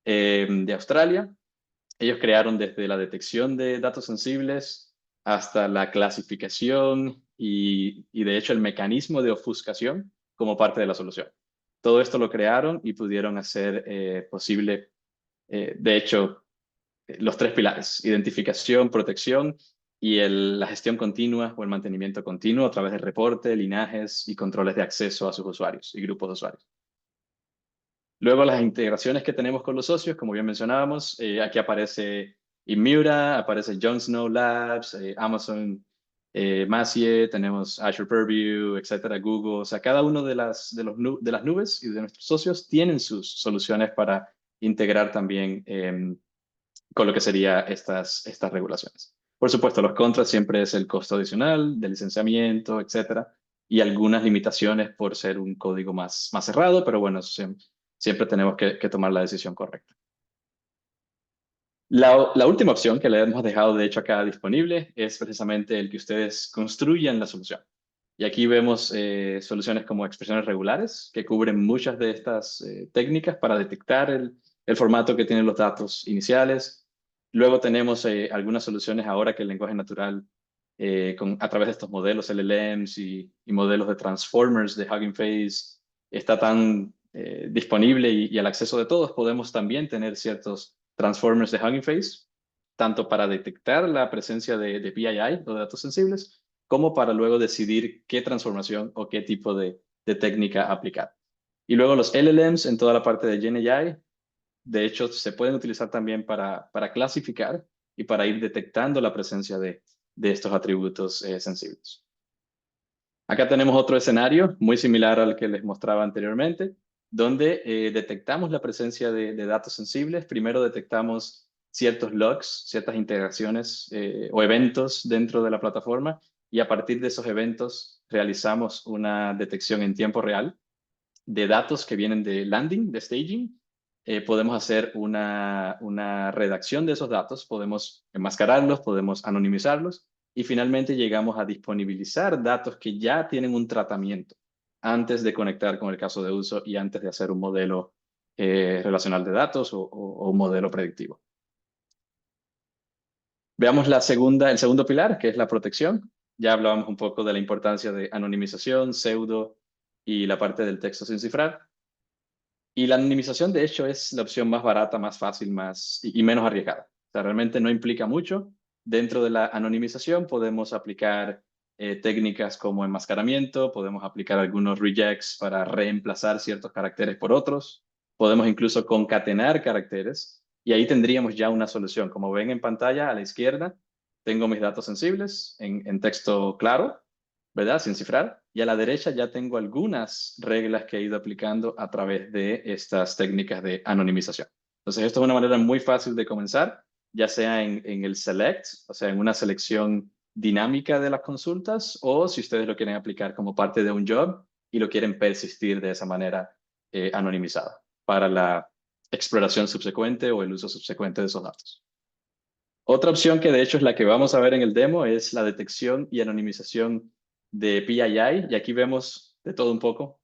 de Australia. Ellos crearon desde la detección de datos sensibles hasta la clasificación y de hecho el mecanismo de ofuscación como parte de la solución. Todo esto lo crearon y pudieron hacer posible, de hecho, los tres pilares: identificación, protección y la gestión continua o el mantenimiento continuo a través de reporte, linajes y controles de acceso a sus usuarios y grupos de usuarios. Luego las integraciones que tenemos con los socios, como bien mencionábamos, aquí aparece Immuta, aparece Jon Snow Labs, Amazon Macie, tenemos Azure Purview, etcétera, Google. O sea, cada uno de las nubes y de nuestros socios tienen sus soluciones para integrar también con lo que serían estas regulaciones. Por supuesto, los contras siempre es el costo adicional del licenciamiento, etcétera, y algunas limitaciones por ser un código más cerrado, pero bueno, siempre tenemos que tomar la decisión correcta. La última opción que le hemos dejado, de hecho, acá disponible es precisamente el que ustedes construyan la solución. Y aquí vemos soluciones como expresiones regulares, que cubren muchas de estas técnicas para detectar el formato que tienen los datos iniciales. Luego tenemos algunas soluciones ahora que el lenguaje natural, a través de estos modelos LLMs y modelos de transformers de Hugging Face, está tan disponible y al acceso de todos, podemos también tener ciertos transformers de Hugging Face, tanto para detectar la presencia de PII o de datos sensibles, como para luego decidir qué transformación o qué tipo de técnica aplicar. Y luego los LLMs en toda la parte de GenAI, de hecho, se pueden utilizar también para clasificar y para ir detectando la presencia de estos atributos sensibles. Acá tenemos otro escenario muy similar al que les mostraba anteriormente, donde detectamos la presencia de datos sensibles. Primero detectamos ciertos logs, ciertas integraciones o eventos dentro de la plataforma y a partir de esos eventos realizamos una detección en tiempo real de datos que vienen de landing, de staging. Podemos hacer una redacción de esos datos, podemos enmascararlos, podemos anonimizarlos y finalmente llegamos a disponibilizar datos que ya tienen un tratamiento antes de conectar con el caso de uso y antes de hacer un modelo relacional de datos o un modelo predictivo. Veamos el segundo pilar, que es la protección. Ya hablábamos un poco de la importancia de anonimización, pseudo y la parte del texto sin cifrar. Y la anonimización, de hecho, es la opción más barata, más fácil, y menos arriesgada. O sea, realmente no implica mucho. Dentro de la anonimización podemos aplicar técnicas como enmascaramiento, podemos aplicar algunos rejects para reemplazar ciertos caracteres por otros, podemos incluso concatenar caracteres y ahí tendríamos ya una solución. Como ven en pantalla a la izquierda, tengo mis datos sensibles en texto claro, ¿verdad? Sin cifrar. Y a la derecha ya tengo algunas reglas que he ido aplicando a través de estas técnicas de anonimización. Entonces, esto es una manera muy fácil de comenzar, ya sea en el select, o sea, en una selección dinámica de las consultas, o si ustedes lo quieren aplicar como parte de un job y lo quieren persistir de esa manera anonimizada para la exploración subsecuente o el uso subsecuente de esos datos. Otra opción que de hecho es la que vamos a ver en el demo es la detección y anonimización de PII. Y aquí vemos de todo un poco.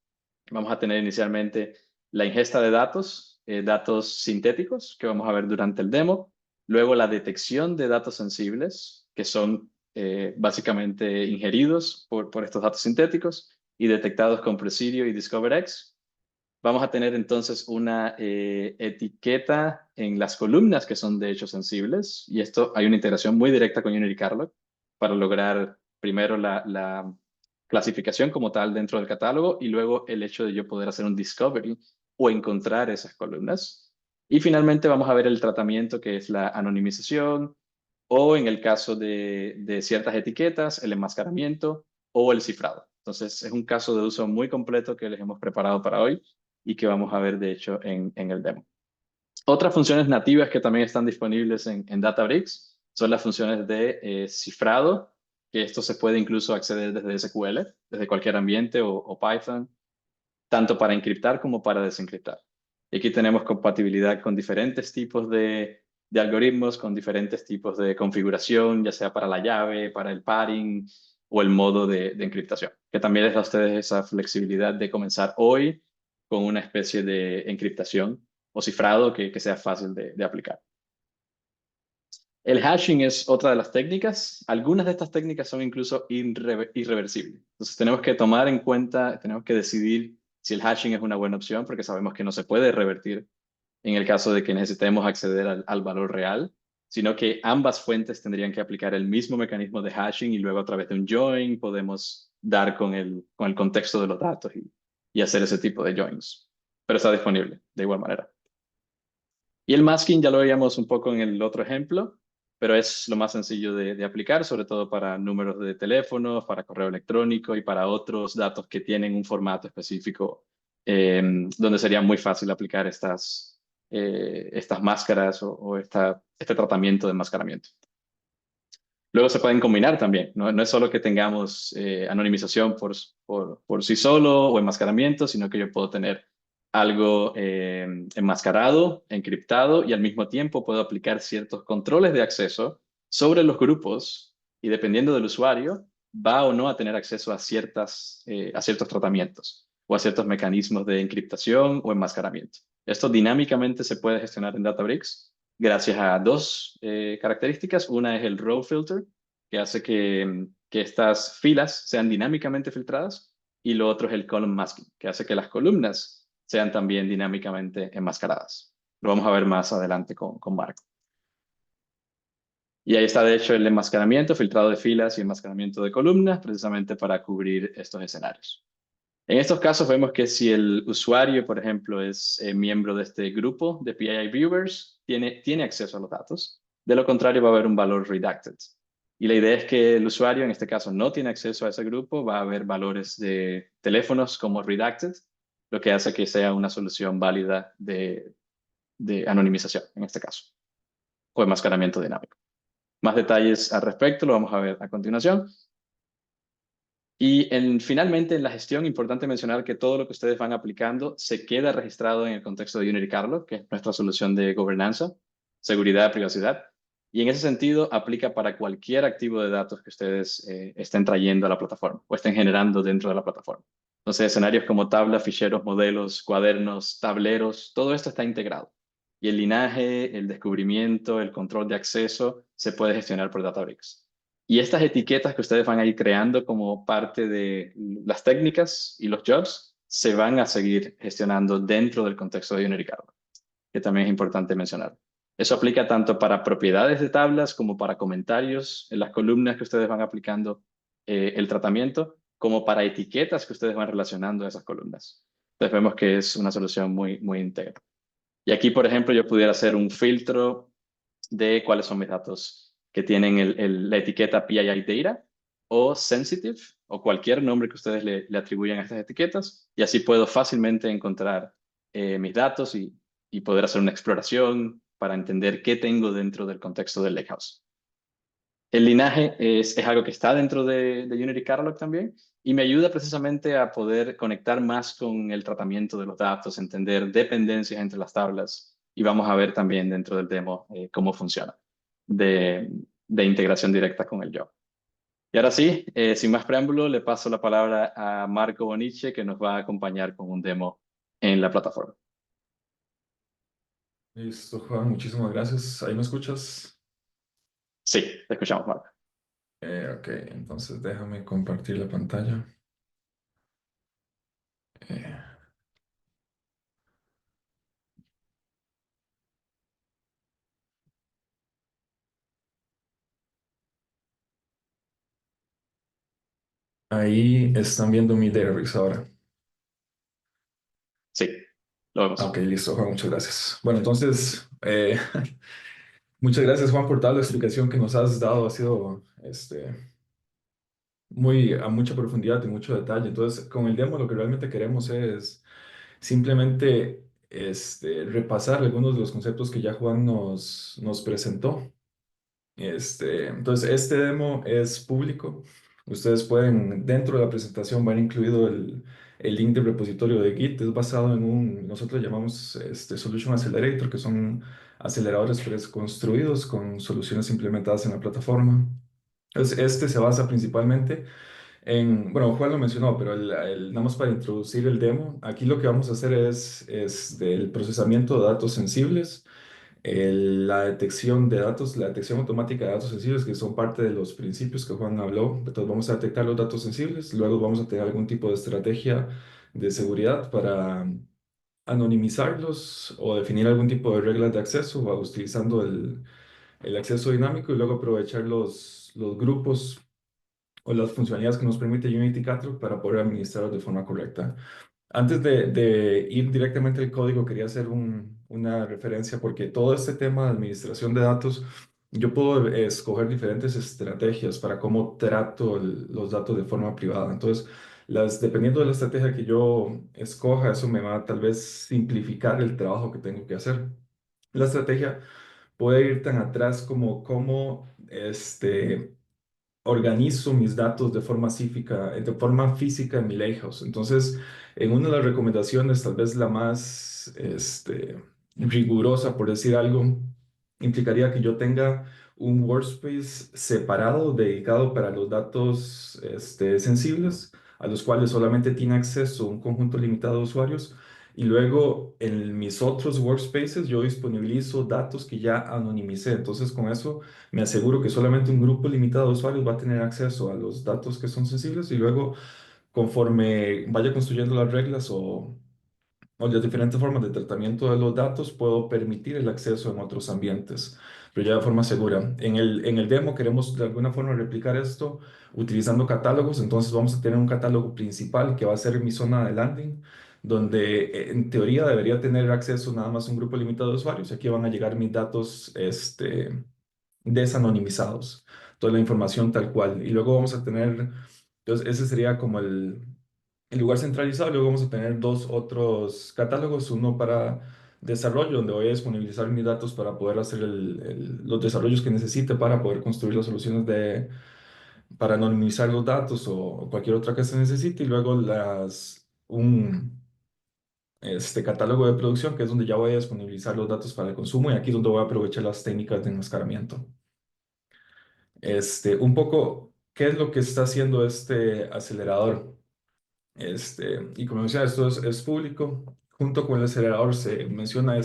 Vamos a tener inicialmente la ingesta de datos, datos sintéticos que vamos a ver durante el demo. Luego la detección de datos sensibles, que son básicamente ingeridos por estos datos sintéticos y detectados con Presidio y DiscoverX. Vamos a tener entonces una etiqueta en las columnas que son de hecho sensibles y esto hay una integración muy directa con Unity Carlog para lograr primero la clasificación como tal dentro del catálogo y luego el hecho de yo poder hacer un discovery o encontrar esas columnas. Y finalmente vamos a ver el tratamiento que es la anonimización o en el caso de ciertas etiquetas, el enmascaramiento o el cifrado. Entonces es un caso de uso muy completo que les hemos preparado para hoy y que vamos a ver, de hecho, en el demo. Otras funciones nativas que también están disponibles en Databricks son las funciones de cifrado, que esto se puede incluso acceder desde SQL, desde cualquier ambiente o Python, tanto para encriptar como para desencriptar. Y aquí tenemos compatibilidad con diferentes tipos de algoritmos, con diferentes tipos de configuración, ya sea para la llave, para el padding o el modo de encriptación, que también les da a ustedes esa flexibilidad de comenzar hoy con una especie de encriptación o cifrado que sea fácil de aplicar. El hashing es otra de las técnicas. Algunas de estas técnicas son incluso irreversibles. Entonces tenemos que tomar en cuenta, tenemos que decidir si el hashing es una buena opción porque sabemos que no se puede revertir en el caso de que necesitemos acceder al valor real, sino que ambas fuentes tendrían que aplicar el mismo mecanismo de hashing y luego a través de un join podemos dar con el contexto de los datos y hacer ese tipo de joins. Pero está disponible de igual manera. Y el masking ya lo veíamos un poco en el otro ejemplo, pero es lo más sencillo de aplicar, sobre todo para números de teléfono, para correo electrónico y para otros datos que tienen un formato específico, donde sería muy fácil aplicar estas máscaras o este tratamiento de enmascaramiento. Luego se pueden combinar también, no es solo que tengamos anonimización por sí solo o enmascaramiento, sino que yo puedo tener algo enmascarado, encriptado y al mismo tiempo puedo aplicar ciertos controles de acceso sobre los grupos y dependiendo del usuario, va o no a tener acceso a ciertos tratamientos o a ciertos mecanismos de encriptación o enmascaramiento. Esto dinámicamente se puede gestionar en Databricks gracias a dos características. Una es el row filter, que hace que estas filas sean dinámicamente filtradas, y lo otro es el column masking, que hace que las columnas sean también dinámicamente enmascaradas. Lo vamos a ver más adelante con Marco. Y ahí está, de hecho, el enmascaramiento, filtrado de filas y enmascaramiento de columnas, precisamente para cubrir estos escenarios. En estos casos vemos que si el usuario, por ejemplo, es miembro de este grupo de PII Viewers, tiene acceso a los datos. De lo contrario, va a haber un valor redacted. Y la idea es que el usuario, en este caso, no tiene acceso a ese grupo, va a haber valores de teléfonos como redacted, lo que hace que sea una solución válida de anonimización, en este caso, o enmascaramiento dinámico. Más detalles al respecto lo vamos a ver a continuación. Y finalmente, en la gestión, importante mencionar que todo lo que ustedes van aplicando se queda registrado en el contexto de Unity Carlo, que es nuestra solución de gobernanza, seguridad, privacidad. Y en ese sentido, aplica para cualquier activo de datos que ustedes estén trayendo a la plataforma o estén generando dentro de la plataforma. Entonces, escenarios como tablas, ficheros, modelos, cuadernos, tableros, todo esto está integrado. Y el linaje, el descubrimiento, el control de acceso se puede gestionar por Databricks. Y estas etiquetas que ustedes van a ir creando como parte de las técnicas y los jobs se van a seguir gestionando dentro del contexto de Unity Carlo, que también es importante mencionar. Eso aplica tanto para propiedades de tablas como para comentarios en las columnas que ustedes van aplicando el tratamiento, como para etiquetas que ustedes van relacionando a esas columnas. Entonces vemos que es una solución muy, muy íntegra. Y aquí, por ejemplo, yo pudiera hacer un filtro de cuáles son mis datos que tienen la etiqueta PII Data o Sensitive o cualquier nombre que ustedes le atribuyan a estas etiquetas, y así puedo fácilmente encontrar mis datos y poder hacer una exploración para entender qué tengo dentro del contexto del Lakehouse. El linaje es algo que está dentro de Unity Catalog también, y me ayuda precisamente a poder conectar más con el tratamiento de los datos, entender dependencias entre las tablas, y vamos a ver también dentro del demo cómo funciona de integración directa con el job. Y ahora sí, sin más preámbulo, le paso la palabra a Marco Boniche, que nos va a acompañar con un demo en la plataforma. Listo, Juan, muchísimas gracias. ¿Ahí me escuchas? Sí, te escuchamos, Marco. Ok, entonces déjame compartir la pantalla. Eh, Ahí están viendo mi Databricks ahora. Sí, lo Ok, vemos. listo, Juan, muchas gracias. Bueno, entonces, muchas gracias, Juan, por toda la explicación que nos has dado. Ha sido muy a mucha profundidad y mucho detalle. Entonces, con el demo lo que realmente queremos es simplemente repasar algunos de los conceptos que ya Juan nos presentó. Entonces, este demo es público. Ustedes pueden, dentro de la presentación, van incluido el link del repositorio de Git. Es basado en nosotros llamamos Solution Accelerator, que son aceleradores preconstruidos con soluciones implementadas en la plataforma. Entonces, este se basa principalmente bueno, Juan lo mencionó, pero nada más para introducir el demo, aquí lo que vamos a hacer es del procesamiento de datos sensibles, la detección de datos, la detección automática de datos sensibles, que son parte de los principios que Juan habló. Entonces vamos a detectar los datos sensibles, luego vamos a tener algún tipo de estrategia de seguridad para anonimizarlos o definir algún tipo de reglas de acceso utilizando el acceso dinámico y luego aprovechar los grupos o las funcionalidades que nos permite Unity Catalog para poder administrarlos de forma correcta. Antes de ir directamente al código, quería hacer una referencia porque todo este tema de administración de datos, yo puedo escoger diferentes estrategias para cómo trato los datos de forma privada. Entonces, dependiendo de la estrategia que yo escoja, eso me va a tal vez simplificar el trabajo que tengo que hacer. La estrategia puede ir tan atrás como cómo organizo mis datos de forma física en mi Lakehouse. Entonces, en una de las recomendaciones, tal vez la más rigurosa, por decir algo, implicaría que yo tenga un workspace separado dedicado para los datos sensibles, a los cuales solamente tiene acceso un conjunto limitado de usuarios. Y luego en mis otros workspaces yo disponibilizo datos que ya anonimicé. Entonces con eso me aseguro que solamente un grupo limitado de usuarios va a tener acceso a los datos que son sensibles y luego conforme vaya construyendo las reglas o las diferentes formas de tratamiento de los datos, puedo permitir el acceso en otros ambientes, pero ya de forma segura. En el demo queremos de alguna forma replicar esto utilizando catálogos, entonces vamos a tener un catálogo principal que va a ser mi zona de landing, donde en teoría debería tener acceso nada más un grupo limitado de usuarios. Aquí van a llegar mis datos desanonimizados, toda la información tal cual. Y luego vamos a tener, entonces ese sería como el lugar centralizado. Luego vamos a tener dos otros catálogos, uno para desarrollo, donde voy a disponibilizar mis datos para poder hacer los desarrollos que necesite para poder construir las soluciones para anonimizar los datos o cualquier otra que se necesite. Y luego este catálogo de producción, que es donde ya voy a disponibilizar los datos para el consumo y aquí es donde voy a aprovechar las técnicas de enmascaramiento. Un poco, ¿qué es lo que está haciendo este acelerador? Y como decía, esto es público. Junto con el acelerador se menciona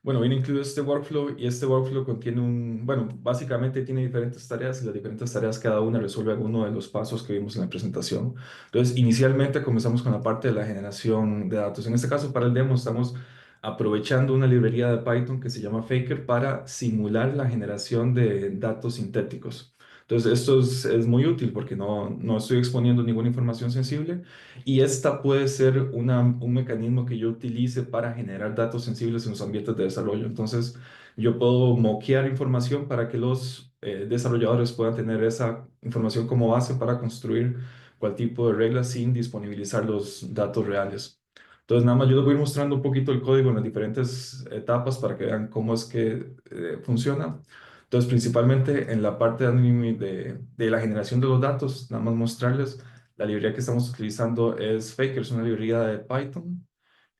bueno, viene incluido este workflow y este workflow contiene bueno, básicamente tiene diferentes tareas y las diferentes tareas cada una resuelve alguno de los pasos que vimos en la presentación. Entonces, inicialmente comenzamos con la parte de la generación de datos. En este caso, para el demo, estamos aprovechando una librería de Python que se llama Faker para simular la generación de datos sintéticos. Entonces, esto es muy útil porque no estoy exponiendo ninguna información sensible y esta puede ser un mecanismo que yo utilice para generar datos sensibles en los ambientes de desarrollo. Entonces, yo puedo moquear información para que los desarrolladores puedan tener esa información como base para construir cual tipo de reglas sin disponibilizar los datos reales. Entonces, nada más yo les voy a ir mostrando un poquito el código en las diferentes etapas para que vean cómo es que funciona. Entonces, principalmente en la parte de la generación de los datos, nada más mostrarles. La librería que estamos utilizando es Faker, es una librería de Python.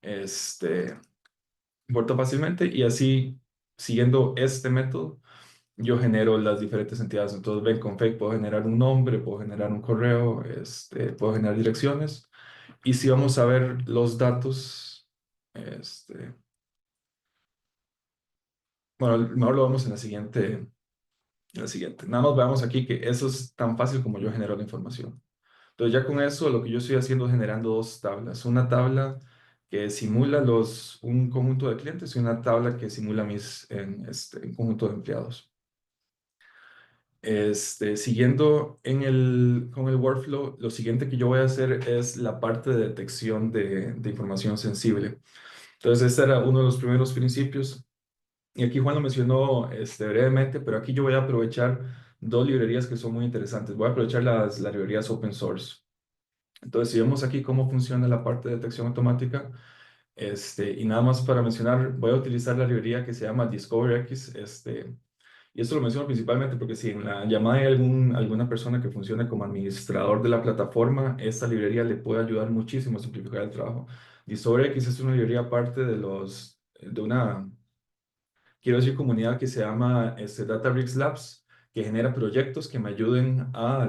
Este, Importa fácilmente y así, siguiendo este método, yo genero las diferentes entidades. Entonces, ven, con Fake puedo generar un nombre, puedo generar un correo, puedo generar direcciones. Y si vamos a ver los datos, bueno, mejor lo vemos en la siguiente. Nada más veamos aquí que eso es tan fácil como yo genero la información. Entonces ya con eso lo que yo estoy haciendo es generando dos tablas. Una tabla que simula un conjunto de clientes y una tabla que simula un conjunto de empleados. Siguiendo con el workflow, lo siguiente que yo voy a hacer es la parte de detección de información sensible. Entonces, este era uno de los primeros principios. Y aquí Juan lo mencionó brevemente, pero aquí yo voy a aprovechar dos librerías que son muy interesantes. Voy a aprovechar las librerías open source. Entonces, si vemos aquí cómo funciona la parte de detección automática, y nada más para mencionar, voy a utilizar la librería que se llama DiscoverX, y esto lo menciono principalmente porque si en la llamada hay alguna persona que funcione como administrador de la plataforma, esta librería le puede ayudar muchísimo a simplificar el trabajo. DiscoverX es una librería aparte de una, quiero decir, comunidad que se llama Databricks Labs, que genera proyectos que me ayuden a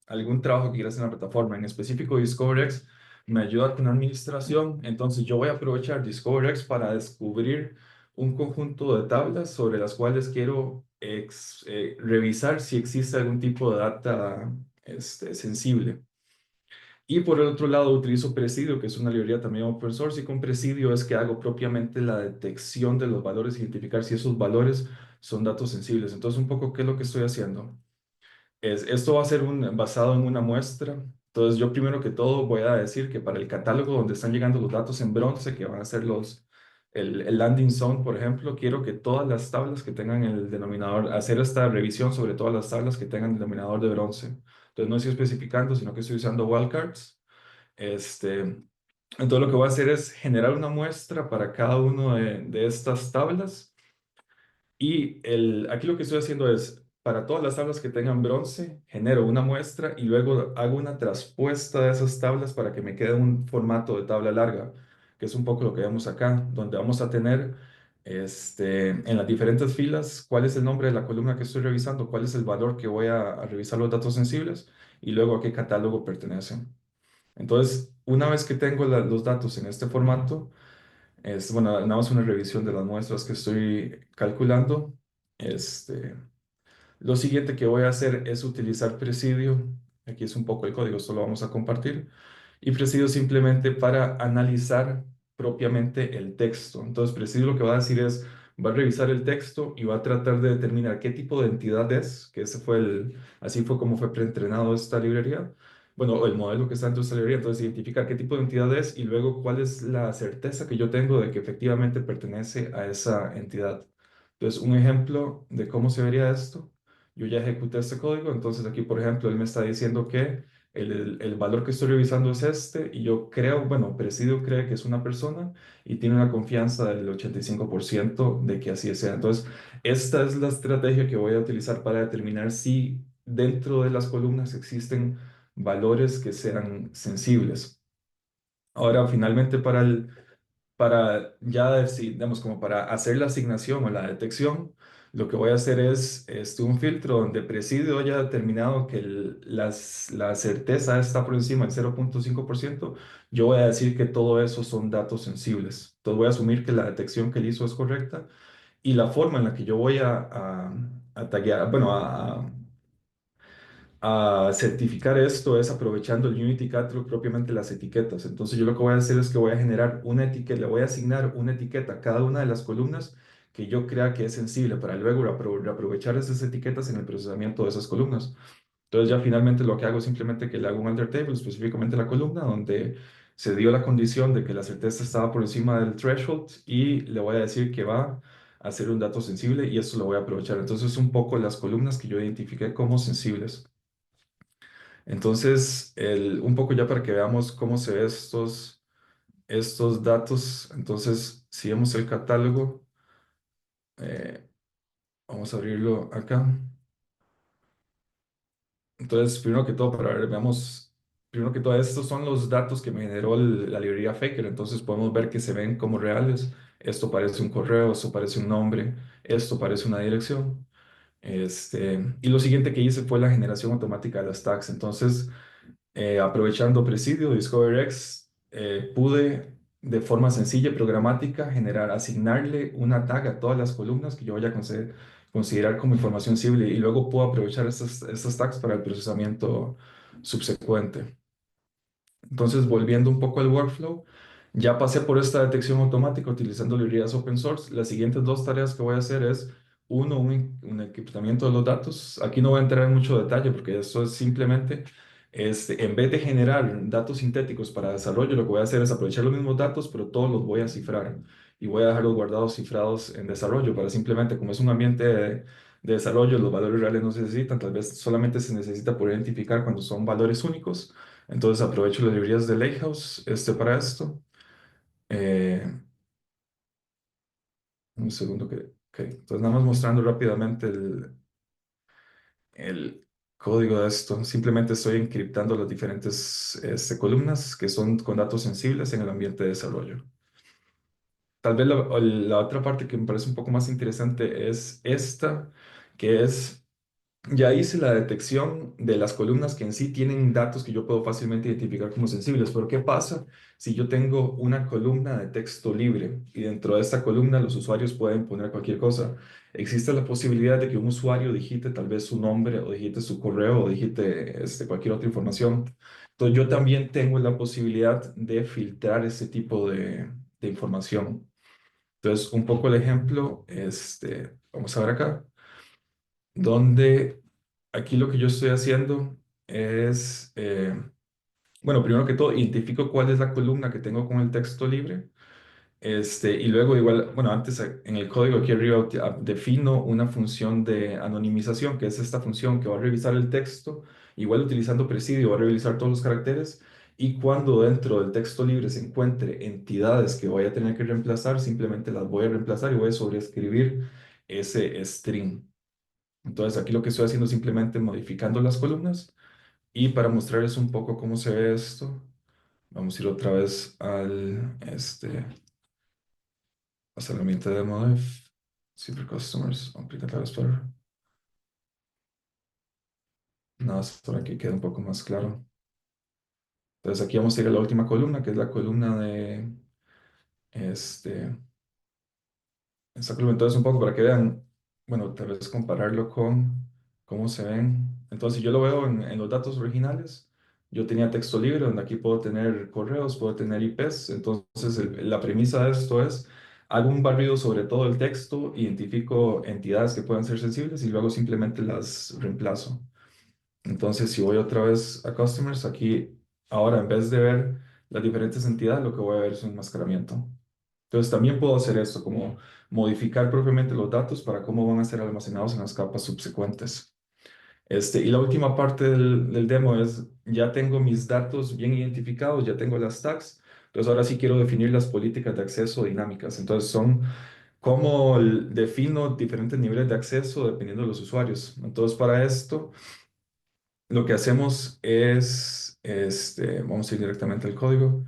algún trabajo que quiera hacer en la plataforma. En específico, DiscoverX me ayuda con administración, entonces yo voy a aprovechar DiscoverX para descubrir un conjunto de tablas sobre las cuales quiero revisar si existe algún tipo de data sensible. Y por el otro lado utilizo Presidio, que es una librería también open source, y con Presidio es que hago propiamente la detección de los valores, identificar si esos valores son datos sensibles. Entonces, un poco, ¿qué es lo que estoy haciendo? Esto va a ser basado en una muestra. Entonces, yo primero que todo voy a decir que para el catálogo donde están llegando los datos en bronce, que van a ser el landing zone, por ejemplo, quiero que todas las tablas que tengan el denominador, hacer esta revisión sobre todas las tablas que tengan el denominador de bronce. Entonces, no estoy especificando, sino que estoy usando wildcards. Entonces, lo que voy a hacer es generar una muestra para cada una de estas tablas y aquí lo que estoy haciendo es, para todas las tablas que tengan bronce, genero una muestra y luego hago una traspuesta de esas tablas para que me quede un formato de tabla larga, que es un poco lo que vemos acá, donde vamos a tener en las diferentes filas, cuál es el nombre de la columna que estoy revisando, cuál es el valor que voy a revisar los datos sensibles y luego a qué catálogo pertenecen. Entonces, una vez que tengo los datos en este formato, bueno, nada más una revisión de las muestras que estoy calculando. Este, lo siguiente que voy a hacer es utilizar Presidio. Aquí es un poco el código, esto lo vamos a compartir. Y Presidio simplemente para analizar propiamente el texto. Entonces, Presidio lo que va a decir es, va a revisar el texto y va a tratar de determinar qué tipo de entidad es, que ese fue así fue como fue preentrenado esta librería. Bueno, el modelo que está dentro de esta librería, entonces identificar qué tipo de entidad es y luego cuál es la certeza que yo tengo de que efectivamente pertenece a esa entidad. Entonces, un ejemplo de cómo se vería esto. Yo ya ejecuté este código, entonces aquí, por ejemplo, él me está diciendo que el valor que estoy revisando es este y yo creo, bueno, Presidio cree que es una persona y tiene una confianza del 85% de que así sea. Entonces, esta es la estrategia que voy a utilizar para determinar si dentro de las columnas existen valores que sean sensibles. Ahora, finalmente, para ya decir, digamos, como para hacer la asignación o la detección, lo que voy a hacer es un filtro donde Presidio haya determinado que la certeza está por encima del 0,5%. Yo voy a decir que todo eso son datos sensibles. Entonces voy a asumir que la detección que él hizo es correcta y la forma en la que yo voy a taguear, bueno, a certificar esto es aprovechando el Unity Catalog propiamente las etiquetas. Entonces yo lo que voy a hacer es que voy a generar una etiqueta, le voy a asignar una etiqueta a cada una de las columnas que yo crea que es sensible para luego reaprovechar esas etiquetas en el procesamiento de esas columnas. Entonces ya finalmente lo que hago es simplemente que le hago un alter table, específicamente la columna donde se dio la condición de que la certeza estaba por encima del threshold y le voy a decir que va a ser un dato sensible y eso lo voy a aprovechar. Entonces un poco las columnas que yo identifiqué como sensibles. Entonces, un poco ya para que veamos cómo se ven estos datos. Entonces, si vemos el catálogo, eh, vamos a abrirlo acá. Entonces, primero que todo, para ver, veamos, primero que todo, estos son los datos que me generó la librería Faker. Entonces, podemos ver que se ven como reales. Esto parece un correo, esto parece un nombre, esto parece una dirección. Y lo siguiente que hice fue la generación automática de las tags. Entonces, aprovechando Presidio, DiscoverX, pude de forma sencilla y programática asignarle una tag a todas las columnas que yo vaya a considerar como información sensible y luego puedo aprovechar estas tags para el procesamiento subsecuente. Entonces, volviendo un poco al workflow, ya pasé por esta detección automática utilizando librerías open source. Las siguientes dos tareas que voy a hacer es, uno, un encriptamiento de los datos. Aquí no voy a entrar en mucho detalle porque esto es simplemente, en vez de generar datos sintéticos para desarrollo, lo que voy a hacer es aprovechar los mismos datos, pero todos los voy a cifrar y voy a dejarlos guardados cifrados en desarrollo para simplemente, como es un ambiente de desarrollo, los valores reales no se necesitan, tal vez solamente se necesita por identificar cuando son valores únicos. Entonces aprovecho las librerías de Lighthouse para esto. Eh, un segundo que... ok. Entonces nada más mostrando rápidamente el código de esto. Simplemente estoy encriptando las diferentes columnas que son con datos sensibles en el ambiente de desarrollo. Tal vez la otra parte que me parece un poco más interesante es esta, que es ya hice la detección de las columnas que en sí tienen datos que yo puedo fácilmente identificar como sensibles, pero ¿qué pasa si yo tengo una columna de texto libre y dentro de esta columna los usuarios pueden poner cualquier cosa? Existe la posibilidad de que un usuario digite tal vez su nombre o digite su correo o digite cualquier otra información. Entonces yo también tengo la posibilidad de filtrar ese tipo de información. Entonces, un poco el ejemplo, vamos a ver acá donde aquí lo que yo estoy haciendo es, bueno, primero que todo, identifico cuál es la columna que tengo con el texto libre. Y luego igual, bueno, antes en el código aquí arriba defino una función de anonimización, que es esta función que va a revisar el texto, igual utilizando Presidio, va a revisar todos los caracteres, y cuando dentro del texto libre se encuentre entidades que voy a tener que reemplazar, simplemente las voy a reemplazar y voy a sobreescribir ese string. Entonces aquí lo que estoy haciendo es simplemente modificando las columnas y para mostrarles un poco cómo se ve esto, vamos a ir otra vez Hasta el ambiente de demo if, see for customers, aplicar Explorer. Nada más para que quede un poco más claro. Entonces aquí vamos a ir a la última columna, que es la columna de este, esta columna. Entonces un poco para que vean, bueno, tal vez compararlo con cómo se ven. Entonces si yo lo veo en los datos originales, yo tenía texto libre, donde aquí puedo tener correos, puedo tener IPs. Entonces la premisa de esto es, hago un barrido sobre todo el texto, identifico entidades que puedan ser sensibles y luego simplemente las reemplazo. Entonces, si voy otra vez a Customers, aquí ahora en vez de ver las diferentes entidades, lo que voy a ver es un enmascaramiento. Entonces, también puedo hacer esto, como modificar propiamente los datos para cómo van a ser almacenados en las capas subsecuentes. Y la última parte del demo es, ya tengo mis datos bien identificados, ya tengo las tags, entonces ahora sí quiero definir las políticas de acceso dinámicas. Entonces, son cómo defino diferentes niveles de acceso dependiendo de los usuarios. Entonces, para esto lo que hacemos es, vamos a ir directamente al código.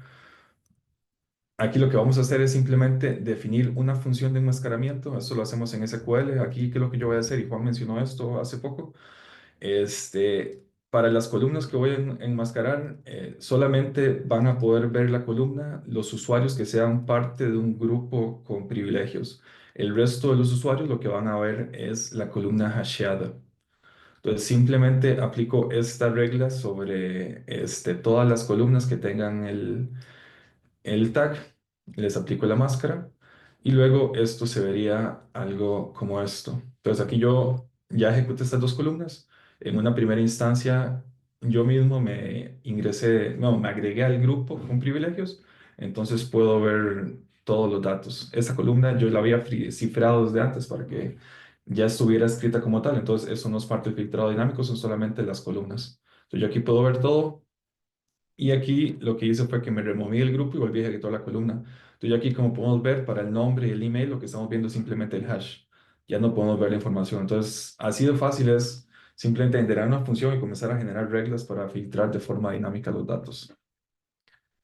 Aquí lo que vamos a hacer es simplemente definir una función de enmascaramiento. Esto lo hacemos en SQL. Aquí, ¿qué es lo que yo voy a hacer? Y Juan mencionó esto hace poco. Para las columnas que voy a enmascarar, solamente van a poder ver la columna los usuarios que sean parte de un grupo con privilegios. El resto de los usuarios lo que van a ver es la columna hasheada. Entonces simplemente aplico esta regla sobre todas las columnas que tengan el tag, les aplico la máscara y luego esto se vería algo como esto. Entonces aquí yo ya ejecuté estas dos columnas. En una primera instancia yo mismo me ingresé, no, me agregué al grupo con privilegios, entonces puedo ver todos los datos. Esa columna yo la había cifrado desde antes para que ya estuviera escrita como tal, entonces eso no es parte del filtrado dinámico, son solamente las columnas. Entonces yo aquí puedo ver todo y aquí lo que hice fue que me removí del grupo y volví a ejecutar la columna. Entonces aquí como podemos ver para el nombre y el email lo que estamos viendo es simplemente el hash. Ya no podemos ver la información. Entonces así de fácil es simplemente integrar una función y comenzar a generar reglas para filtrar de forma dinámica los datos.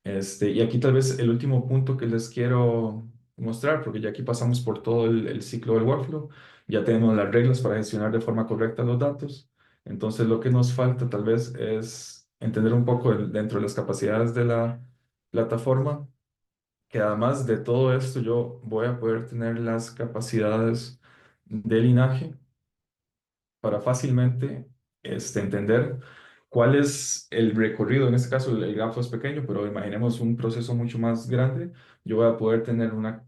Y aquí tal vez el último punto que les quiero mostrar, porque ya aquí pasamos por todo el ciclo del workflow, ya tenemos las reglas para gestionar de forma correcta los datos. Entonces lo que nos falta tal vez es entender un poco dentro de las capacidades de la plataforma, que además de todo esto yo voy a poder tener las capacidades de linaje para fácilmente entender cuál es el recorrido. En este caso, el grafo es pequeño, pero imaginemos un proceso mucho más grande. Yo voy a poder tener una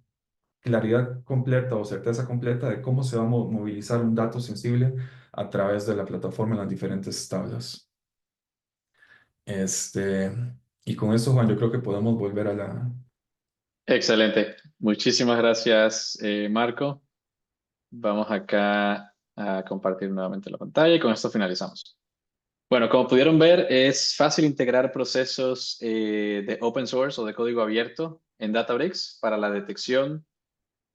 claridad completa o certeza completa de cómo se va a movilizar un dato sensible a través de la plataforma en las diferentes tablas. Este, y con eso, Juan, yo creo que podemos volver a la... Excelente. Muchísimas gracias, Marco. Vamos acá a compartir nuevamente la pantalla y con esto finalizamos. Bueno, como pudieron ver, es fácil integrar procesos de open source o de código abierto en Databricks para la detección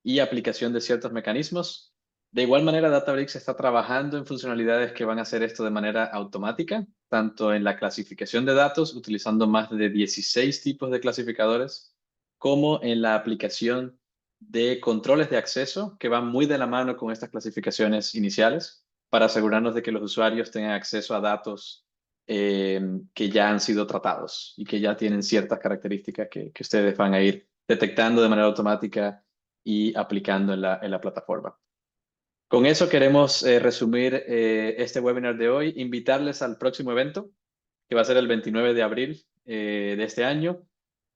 y aplicación de ciertos mecanismos. De igual manera, Databricks está trabajando en funcionalidades que van a hacer esto de manera automática, tanto en la clasificación de datos, utilizando más de 16 tipos de clasificadores, como en la aplicación de controles de acceso que van muy de la mano con estas clasificaciones iniciales para asegurarnos de que los usuarios tengan acceso a datos que ya han sido tratados y que ya tienen ciertas características que ustedes van a ir detectando de manera automática y aplicando en la plataforma. Con eso queremos resumir este webinar de hoy, invitarles al próximo evento, que va a ser el 29 de abril de este año.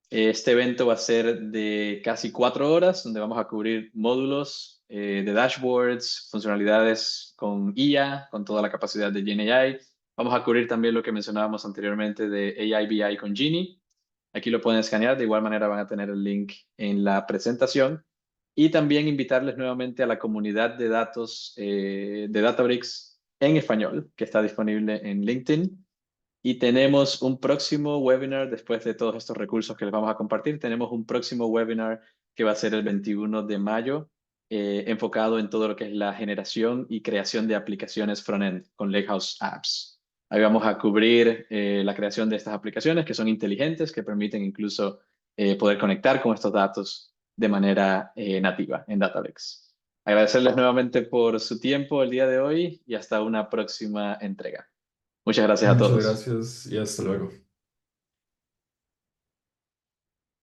Este evento va a ser de casi 4 horas, donde vamos a cubrir módulos de dashboards, funcionalidades con IA, con toda la capacidad de GenAI. Vamos a cubrir también lo que mencionábamos anteriormente de AI BI con Genie. Aquí lo pueden escanear, de igual manera van a tener el link en la presentación. Y también invitarles nuevamente a la comunidad de datos de Databricks en español, que está disponible en LinkedIn. Y tenemos un próximo webinar después de todos estos recursos que les vamos a compartir. Tenemos un próximo webinar que va a ser el 21 de mayo, enfocado en todo lo que es la generación y creación de aplicaciones frontend con Lakehouse Apps. Ahí vamos a cubrir la creación de estas aplicaciones que son inteligentes, que permiten incluso poder conectar con estos datos de manera nativa en Databricks. Agradecerles nuevamente por su tiempo el día de hoy y hasta una próxima entrega. Muchas gracias a Muchas todos. gracias y hasta luego.